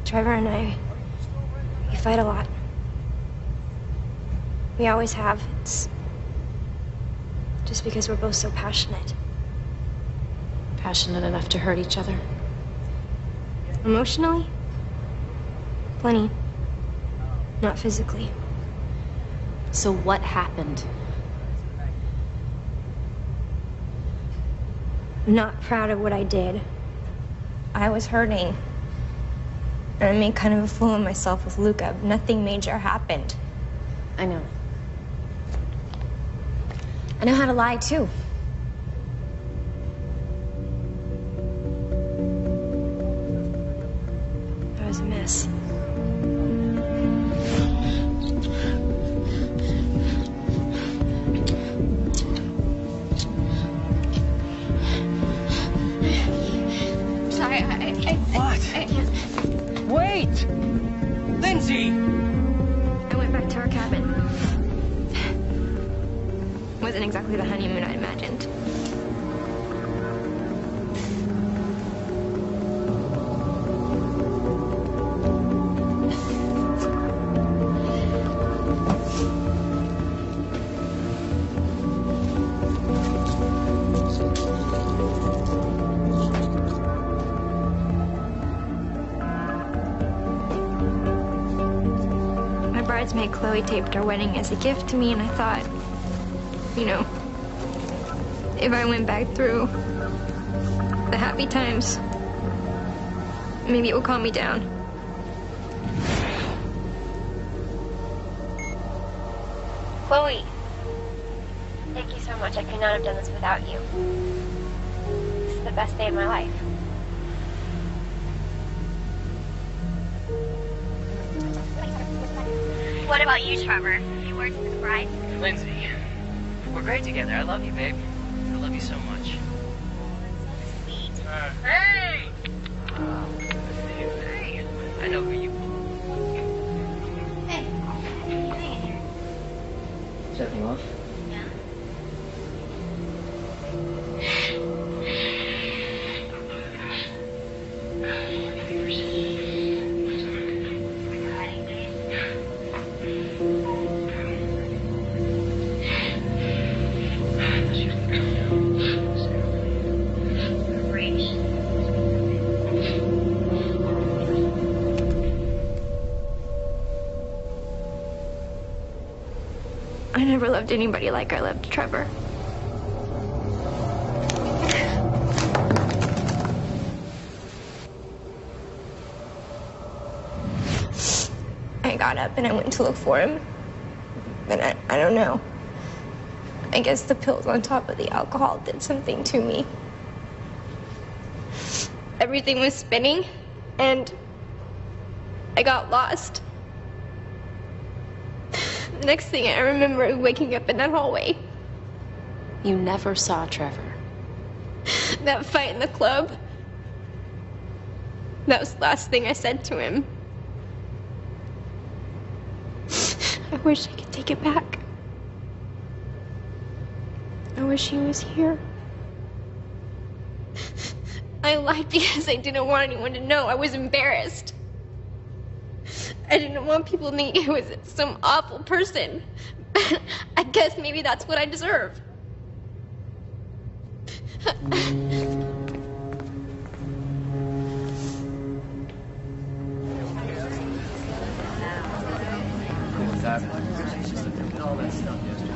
Trevor and I, we fight a lot. We always have. It's just because we're both so passionate. Passionate enough to hurt each other. Emotionally? Plenty. Not physically. So what happened? I'm not proud of what I did. I was hurting. And I made kind of a fool of myself with Luca. Nothing major happened. I know. I know how to lie, too. I was a mess. Sorry, What? I can't. Wait! Lindsay! I went back to our cabin. Wasn't exactly the honeymoon I imagined. night Chloe taped our wedding as a gift to me, and I thought, you know, if I went back through the happy times, maybe it would calm me down. Chloe, thank you so much. I could not have done this without you. This is the best day of my life. What about you, Trevor? Any words for the bride? Lindsay, we're great together. I love you, babe. I love you so much. Sweet. Hey! Hey! I know who you are. Hey. Setting off? Yeah. I never loved anybody like I loved Trevor. I got up and I went to look for him. But I don't know. I guess the pills on top of the alcohol did something to me. Everything was spinning, and I got lost. The next thing I remember is waking up in that hallway. You never saw Trevor. That fight in the club. That was the last thing I said to him. I wish I could take it back. I wish he was here. I lied because I didn't want anyone to know. I was embarrassed. I didn't want people to think I was some awful person. I guess maybe that's what I deserve. All that stuff yesterday.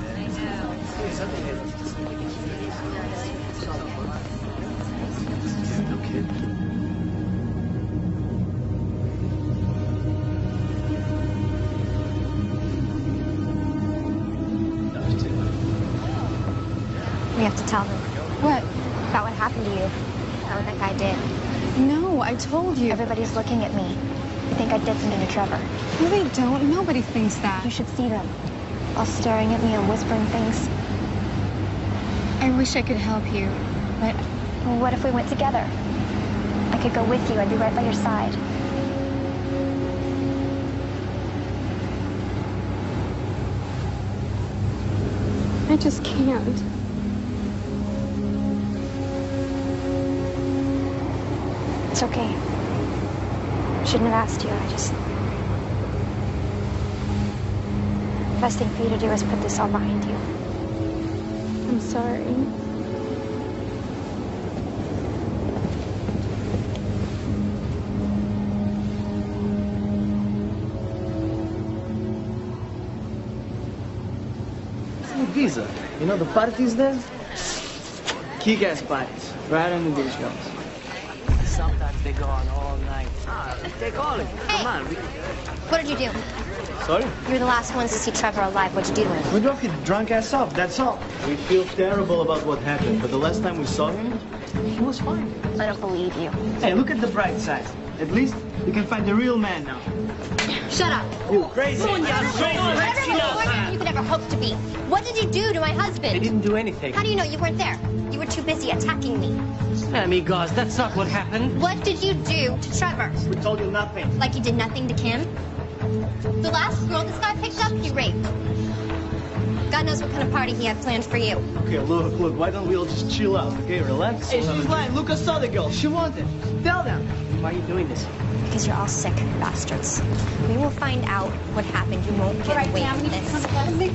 No kid. We have to tell them. What? About what happened to you. About what that guy did. No, I told you. Everybody's looking at me. They think I did something to Trevor. No, they don't. Nobody thinks that. You should see them. All staring at me and whispering things. I wish I could help you, but... Well, what if we went together? I could go with you. I'd be right by your side. I just can't. It's okay. Shouldn't have asked you. The best thing for you to do is put this all behind you. I'm sorry. Giza, you know the parties there? Kick-ass parties, right on the beach girls. Sometimes they go on all night. Take all of it. Come on. What did you do? Sorry? You were the last ones to see Trevor alive. What'd you do to him? We drove his drunk ass up, that's all. We feel terrible about what happened, but the last time we saw him, he was fine. I don't believe you. Hey, look at the bright side. At least you can find the real man now. Shut up. You crazy. Whatever you could ever hope to be. What did you do to my husband? I didn't do anything. How do you know you weren't there? You were too busy attacking me. Amigos, that's not what happened. What did you do to Trevor? We told you nothing. Like you did nothing to Kim? The last girl this guy picked up, he raped. God knows what kind of party he had planned for you. Okay, look, why don't we all just chill out, okay? Relax. Hey, she's lying. Lucas saw the girl. She wanted. Tell them. Why are you doing this? Because you're all sick bastards. We will find out what happened. You won't get away with this. Let go of me.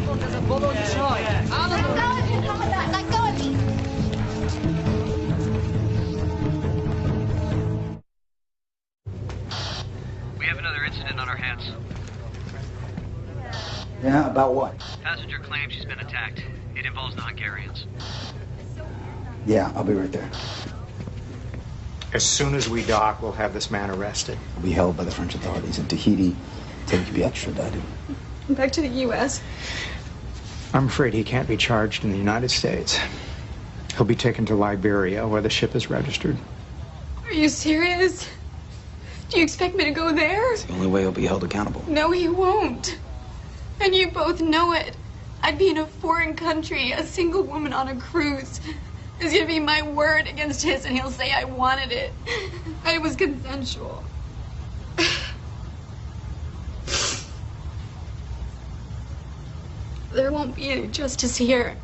We have another incident on our hands. About what? Passenger claims she's been attacked. It involves the Hungarians. Yeah, I'll be right there. As soon as we dock, we'll have this man arrested. He'll be held by the French authorities in Tahiti till he can be extradited. Back to the U.S. I'm afraid he can't be charged in the United States. He'll be taken to Liberia, where the ship is registered. Are you serious? Do you expect me to go there? It's the only way he'll be held accountable. No, he won't. And you both know it. I'd be in a foreign country, a single woman on a cruise. It's gonna be my word against his, and he'll say I wanted it. It was consensual. There won't be any justice here.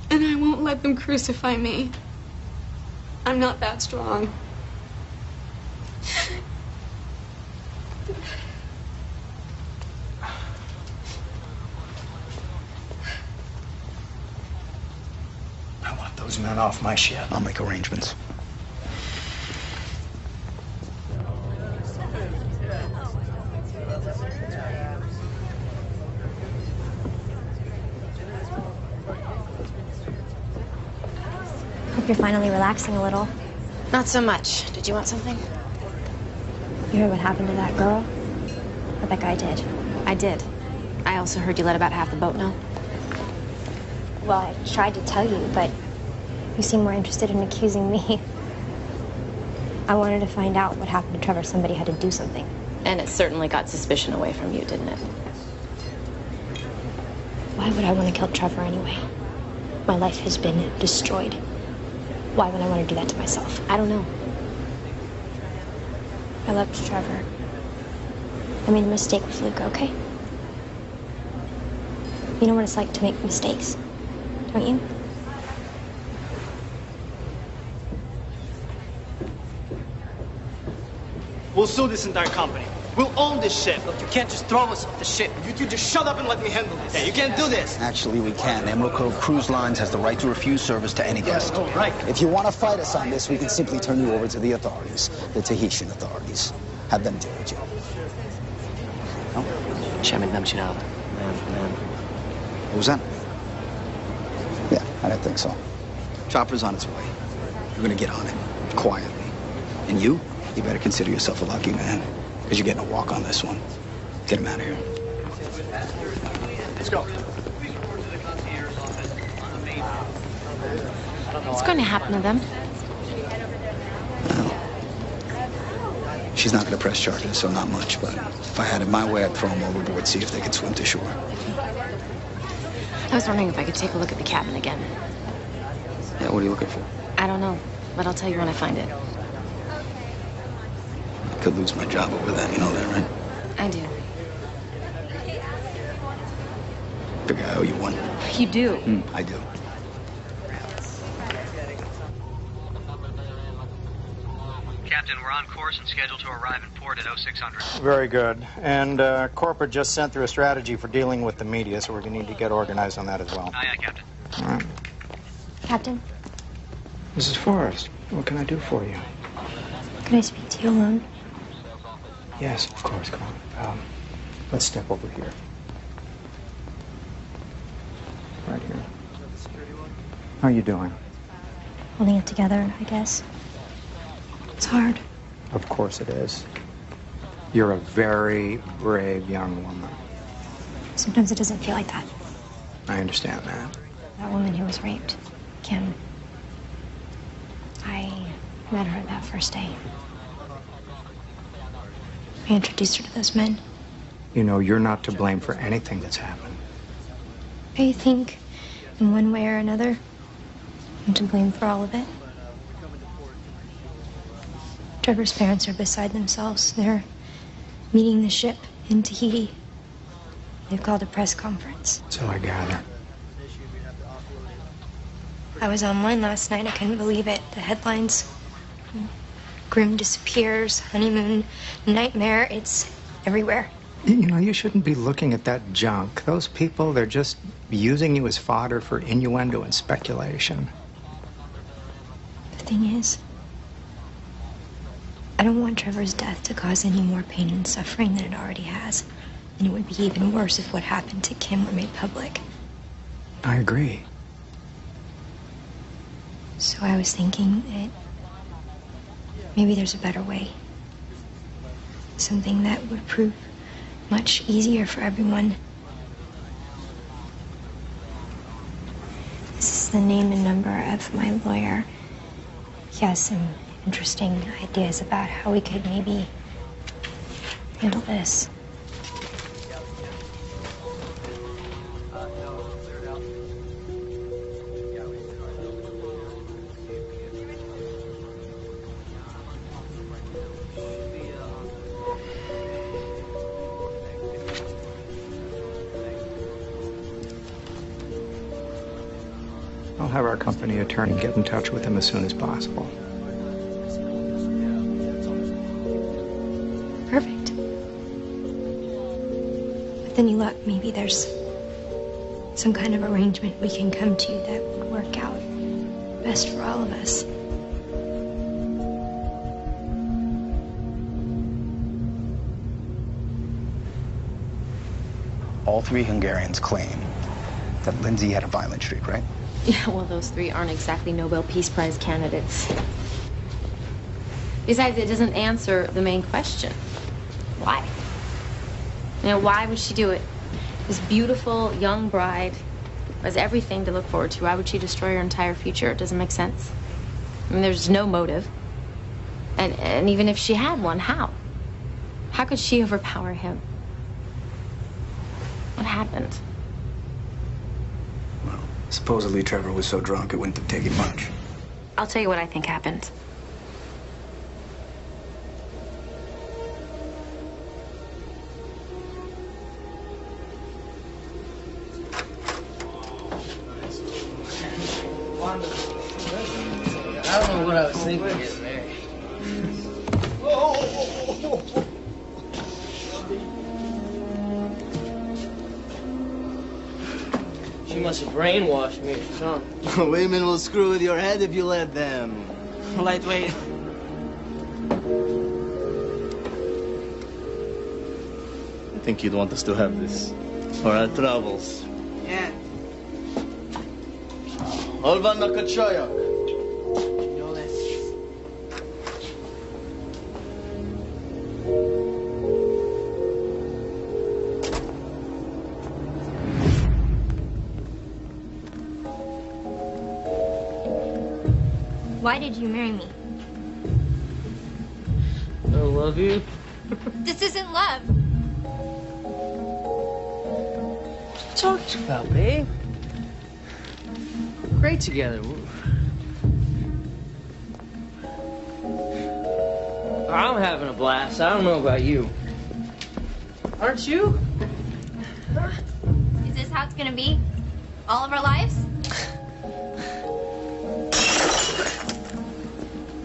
And I won't let them crucify me. I'm not that strong. I want those men off my ship. I'll make arrangements. Hope you're finally relaxing a little. Not so much. Did you want something? You heard what happened to that girl? What that guy did? I did. I also heard you let about half the boat know. Well, I tried to tell you, but you seem more interested in accusing me. I wanted to find out what happened to Trevor. Somebody had to do something. And it certainly got suspicion away from you, didn't it? Why would I want to kill Trevor anyway? My life has been destroyed. Why would I want to do that to myself? I don't know. I loved Trevor. I made a mistake with Luca, okay? You know what it's like to make mistakes, don't you? We'll sue this entire company. We'll own this ship. Look, you can't just throw us off the ship. You two just shut up and let me handle this. Yeah, you can't do this. Actually, we can. Emerald Cove Cruise Lines has the right to refuse service to any guest. Oh, right. If you want to fight us on this, we can simply turn you over to the authorities, the Tahitian authorities. Have them deal with you. No? Chairman Namchinal. What was that? Yeah, I didn't think so. Chopper's on its way. You're gonna get on it, quietly. And you better consider yourself a lucky man, because you're getting a walk on this one. Get him out of here. Let's go. What's going to happen to them? She's not gonna press charges, so not much, but if I had it my way, I'd throw them overboard, see if they could swim to shore. I was wondering if I could take a look at the cabin again. Yeah, what are you looking for? I don't know, but I'll tell you when I find it. I could lose my job over that, you know that, right? I do. Figure I owe you one. You do? I do. Captain, we're on course and scheduled to arrive in port at 0600. Very good. And corporate just sent through a strategy for dealing with the media, so we're going to need to get organized on that as well. Aye, aye, Captain. All right. Captain, Mrs. Forrest, what can I do for you? can I speak to you alone? Yes, of course. Come on. Let's step over here. Right here. How are you doing? Holding it together, I guess. It's hard. Of course it is. You're a very brave young woman. Sometimes it doesn't feel like that. I understand that. That woman who was raped, Kim. I met her that first day. I introduced her to those men. You know, you're not to blame for anything that's happened. I think, in one way or another, I'm to blame for all of it. Trevor's parents are beside themselves. They're meeting the ship in Tahiti. They've called a press conference. So I gather. I was online last night. I couldn't believe it. The headlines. Grim disappears, honeymoon, nightmare. It's everywhere. You know, you shouldn't be looking at that junk. Those people, they're just using you as fodder for innuendo and speculation. The thing is, I don't want Trevor's death to cause any more pain and suffering than it already has. And it would be even worse if what happened to Kim were made public. I agree. So I was thinking that maybe there's a better way. Something that would prove much easier for everyone. This is the name and number of my lawyer. He has some interesting ideas about how we could maybe handle this. I'll have our company attorney get in touch with him as soon as possible. Perfect. But then you look, maybe there's some kind of arrangement we can come to that would work out best for all of us. All three Hungarians claim that Lindsay had a violent streak, right? Yeah, well, those three aren't exactly Nobel Peace Prize candidates. Besides, it doesn't answer the main question. Why? You know, why would she do it? This beautiful young bride has everything to look forward to. Why would she destroy her entire future? It doesn't make sense. I mean, there's no motive. And even if she had one, how? How could she overpower him? What happened? Supposedly Trevor was so drunk it wouldn't have taken much. I'll tell you what I think happened. I don't know what I was thinking getting married. She must have brainwashed me or something. Women will screw with your head if you let them. Lightweight. I think you'd want us to have this for our travels. Yeah. Olva Nakachoyak. No less. Why did you marry me? I love you. This isn't love. What are you talking about, babe? We're great together. I'm having a blast. I don't know about you. Aren't you? Is this how it's gonna be? All of our lives?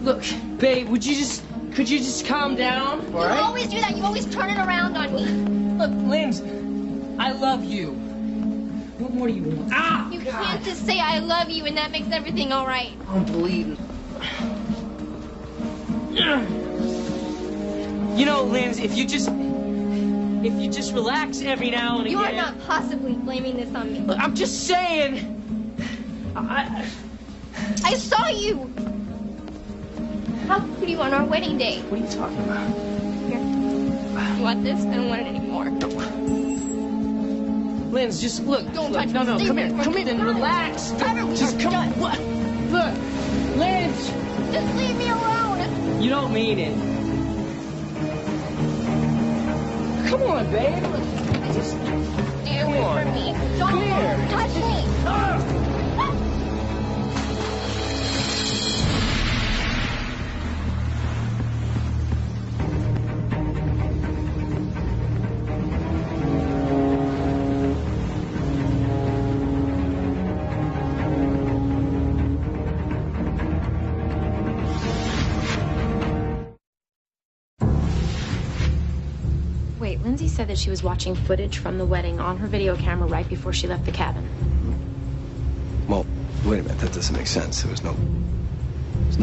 Look, babe, could you just calm down? You always do that. You always turn it around on me. Look, Limbs, I love you. What more do you want? Ah! You can't just say I love you and that makes everything all right. I'm bleeding. You know, Limbs, if you just relax every now and again. You are not possibly blaming this on me. Look, I'm just saying. I saw you. How could you on our wedding day? What are you talking about? Here. You want this? I don't want it anymore. Linz, just look. Don't look, touch me. No, Stay come away here. from Come me. in and relax. Just come on. What? Look, Linz. Just leave me alone. You don't mean it. Come on, babe. Just stay away from me. Don't touch me. Wait, Lindsay said that she was watching footage from the wedding on her video camera right before she left the cabin. Well, wait a minute. That doesn't make sense. There's no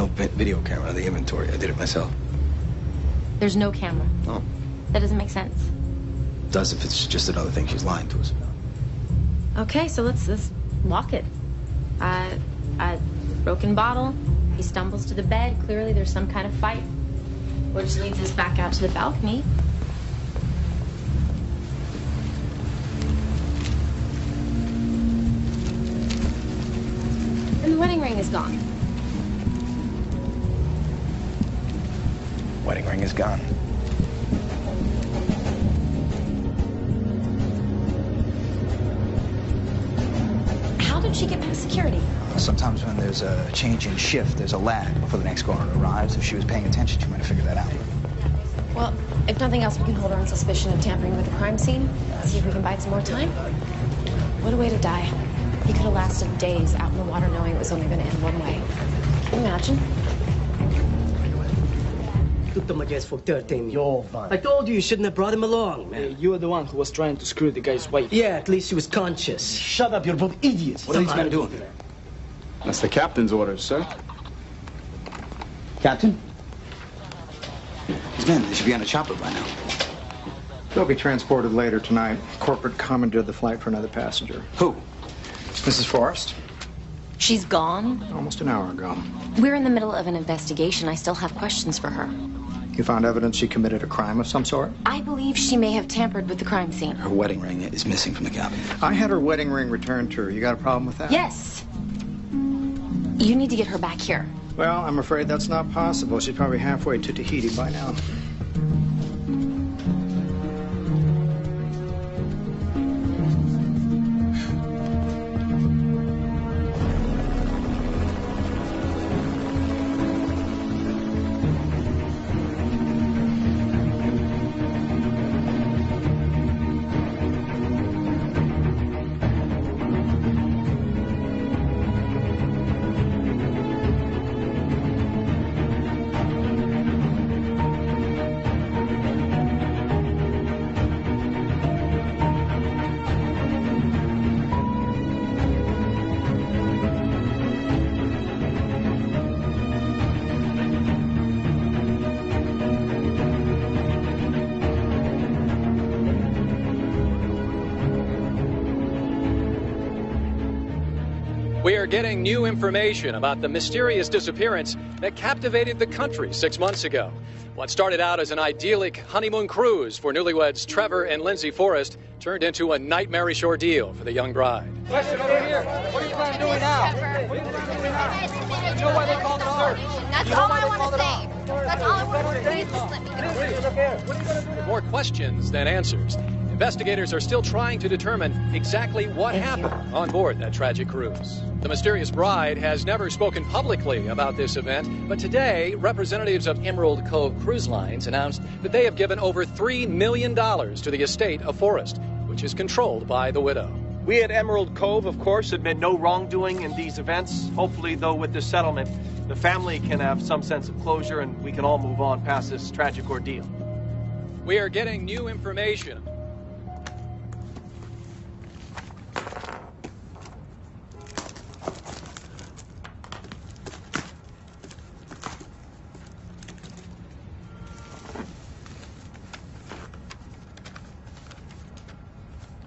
video camera in the inventory. I did it myself. There's no camera. Oh. That doesn't make sense. does if it's just another thing she's lying to us about. Okay, so let's walk it. Broken bottle. He stumbles to the bed. Clearly there's some kind of fight, which leads us back out to the balcony. And the wedding ring is gone. Wedding ring is gone. How did she get past security? Sometimes when there's a change in shift, there's a lag before the next caller arrives. If she was paying attention, she might have figured that out. Well, if nothing else, we can hold her on suspicion of tampering with the crime scene. See if we can buy some more time. What a way to die. He could have lasted days out in the water knowing it was only going to end one way. Can you imagine? Took them against for 13. Yo, man. I told you shouldn't have brought him along, man. You were the one who was trying to screw the guy's wife. Yeah, at least she was conscious. Shut up, you're both idiots. What are these men doing? That's the captain's orders, sir. Captain? These men, they should be on a chopper by now. They'll be transported later tonight. Corporate commandeered the flight for another passenger. Who? Mrs. Forrest. She's gone? Almost an hour ago. We're in the middle of an investigation. I still have questions for her. You found evidence she committed a crime of some sort? I believe she may have tampered with the crime scene. Her wedding ring is missing from the cabin. I had her wedding ring returned to her. You got a problem with that? Yes. You need to get her back here. Well, I'm afraid that's not possible. She's probably halfway to Tahiti by now. We are getting new information about the mysterious disappearance that captivated the country 6 months ago. What started out as an idyllic honeymoon cruise for newlyweds Trevor and Lindsay Forrest turned into a nightmarish ordeal for the young bride. Question over here. What are you planning on doing now? What are you planning on doing now? You know why they called it ours? That's all I want to say. That's all I want to say. Please just let me go. What are you going to do? More questions than answers. Investigators are still trying to determine exactly what happened on board that tragic cruise. The mysterious bride has never spoken publicly about this event, but today, representatives of Emerald Cove Cruise Lines announced that they have given over $3 million to the estate of Forrest, which is controlled by the widow. We at Emerald Cove, of course, admit no wrongdoing in these events. Hopefully, though, with this settlement, the family can have some sense of closure and we can all move on past this tragic ordeal. We are getting new information.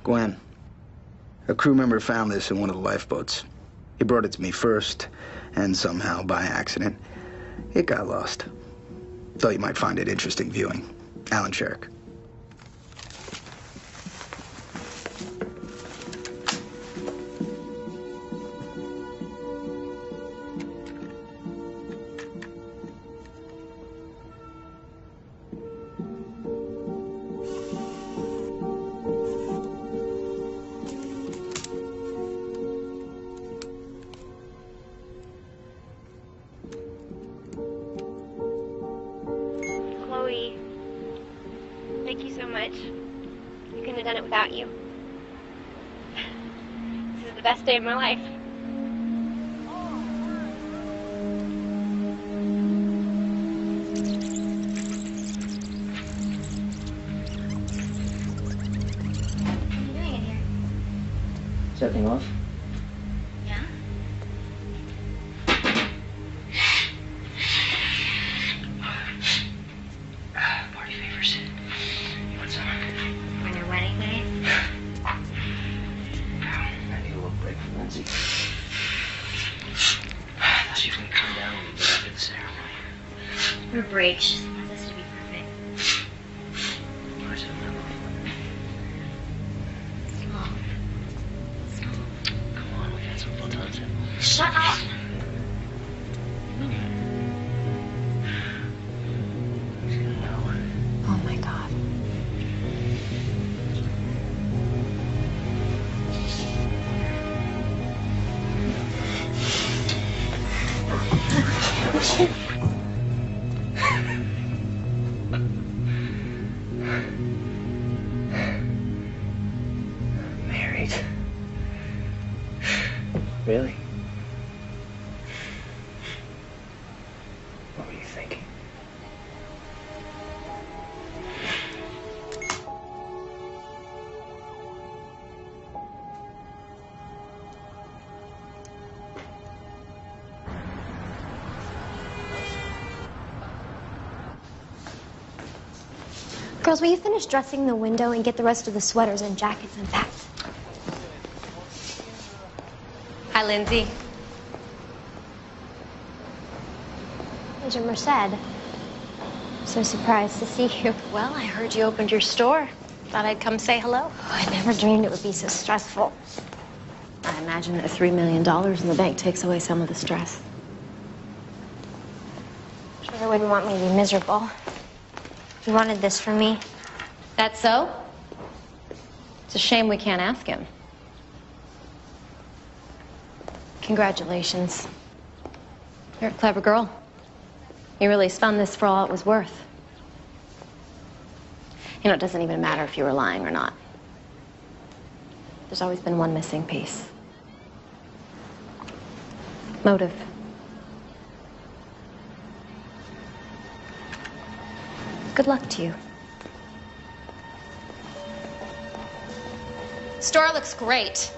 Gwen, a crew member found this in one of the lifeboats. He brought it to me first, and somehow, by accident, it got lost. Thought you might find it interesting viewing. Alan Sherrick. Thank you so much. I couldn't have done it without you. This is the best day of my life. Is everything off? Yeah? Party favors. You want some? When your wedding. Lindsay. I thought she was gonna come down when we get after the ceremony. We're brave. She just wants us to be perfect. I should remember. Come on, we've had some fun times here. Shut up! Oh my God. Married? Really? What were you thinking? Girls, will you finish dressing the window and get the rest of the sweaters and jackets unpacked? Hi, Lindsay. Major Merced. I'm so surprised to see you. Well, I heard you opened your store. Thought I'd come say hello. Oh, I never dreamed it would be so stressful. I imagine that $3 million in the bank takes away some of the stress. Sure wouldn't want me to be miserable. You wanted this for me. That's so? It's a shame we can't ask him. Congratulations. You're a clever girl. You really spun this for all it was worth. You know, it doesn't even matter if you were lying or not. There's always been one missing piece. Motive. Good luck to you. Store looks great.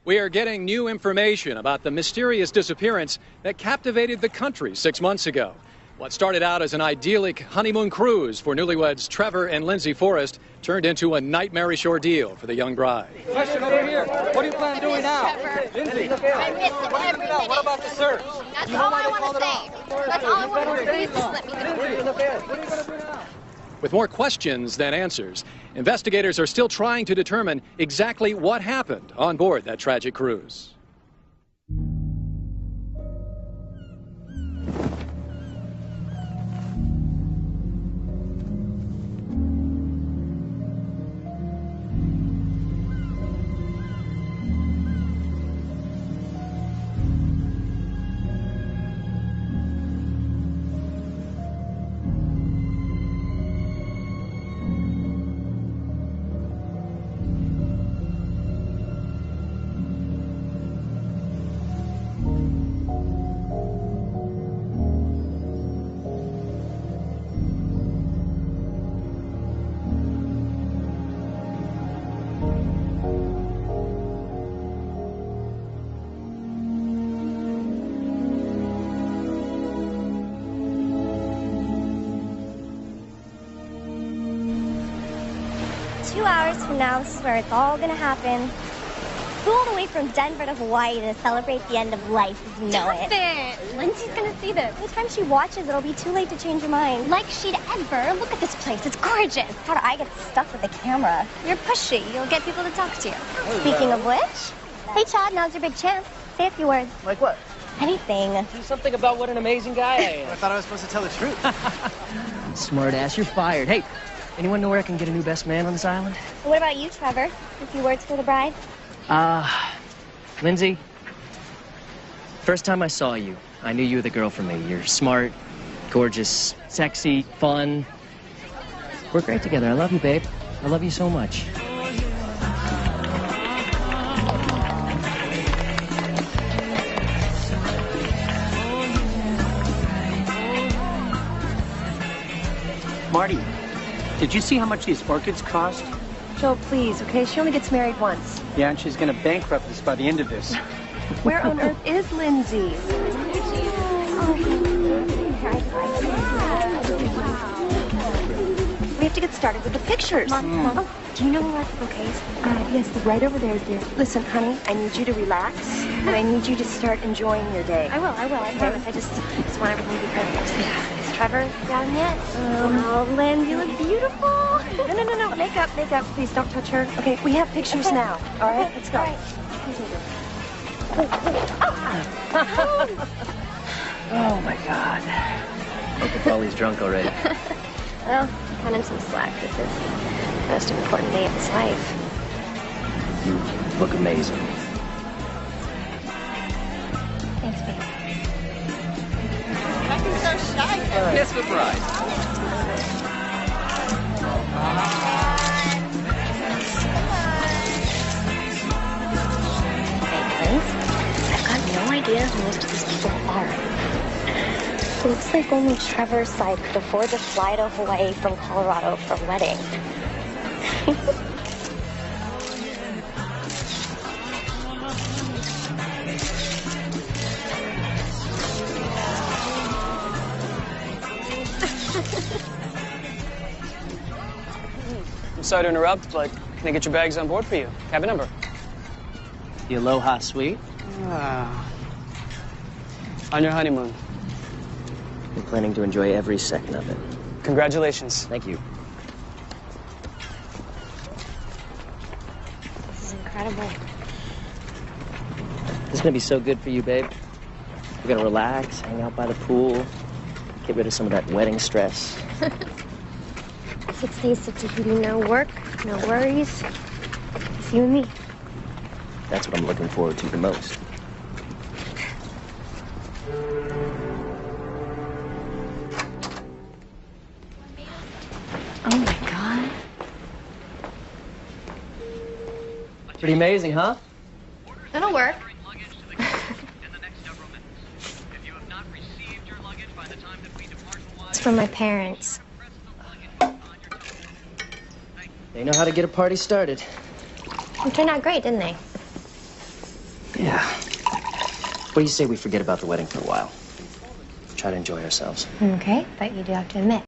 We are getting new information about the mysterious disappearance that captivated the country 6 months ago. What started out as an idyllic honeymoon cruise for newlyweds Trevor and Lindsay Forrest turned into a nightmarish ordeal for the young bride. Question over here. What do you plan on doing now? Lindsay, what about the search? That's all I want to say. That's all I want to say. Please just let me know. Lindsay, what are you going to do now? with more questions than answers. Investigators are still trying to determine exactly what happened on board that tragic cruise. From now, this is where it's all gonna happen. Flew all the way from Denver to Hawaii to celebrate the end of life, as you know it. Stop it! Lindsay's gonna see this. By the time she watches, it'll be too late to change her mind. Like she'd ever. Look at this place. It's gorgeous. How do I get stuck with the camera? You're pushy. You'll get people to talk to you. Speaking of which, hey Chad, now's your big chance. Say a few words. Like what? Anything. Do something about what an amazing guy I am. I thought I was supposed to tell the truth. Smart ass, you're fired. Hey, anyone know where I can get a new best man on this island? And what about you, Trevor? A few words for the bride? Lindsay, first time I saw you, I knew you were the girl for me. You're smart, gorgeous, sexy, fun. We're great together. I love you, babe. I love you so much. Marty, did you see how much these orchids cost? Joe, please, okay? She only gets married once. Yeah, and she's going to bankrupt us by the end of this. Where on earth is Lindsay? We have to get started with the pictures. Mom, Oh, do you know where the bouquets? Yes, right over there, dear. Listen, honey, I need you to relax, and I need you to start enjoying your day. I will, I promise. I just want everything to be perfect. Yeah. Is Trevor down yet? Oh, Lynn, you look beautiful. No. Makeup. Please don't touch her. Okay, we have pictures now. All right, let's go. Oh, my God. Hope Paulie's drunk already. Well, cut him some slack. This is the most important day of his life. You look amazing. Thanks, babe. So shy. Kiss the bride. I've got no idea who most of these people are. It looks like only Trevor's side could afford to fly to Hawaii from Colorado for a wedding. I'm sorry to interrupt, but can I get your bags on board for you? Cabin number. The Aloha Suite. On your honeymoon. I'm planning to enjoy every second of it. Congratulations. Thank you. This is incredible. This is gonna be so good for you, babe. We're gonna relax, hang out by the pool, get rid of some of that wedding stress. 6 days of Tahiti, no work, no worries. It's you and me. That's what I'm looking forward to the most. Oh my God. Pretty amazing, huh? That'll work. It's from my parents. They know how to get a party started. It turned out great, didn't they? Yeah. What do you say we forget about the wedding for a while? Try to enjoy ourselves. Okay, but you do have to admit,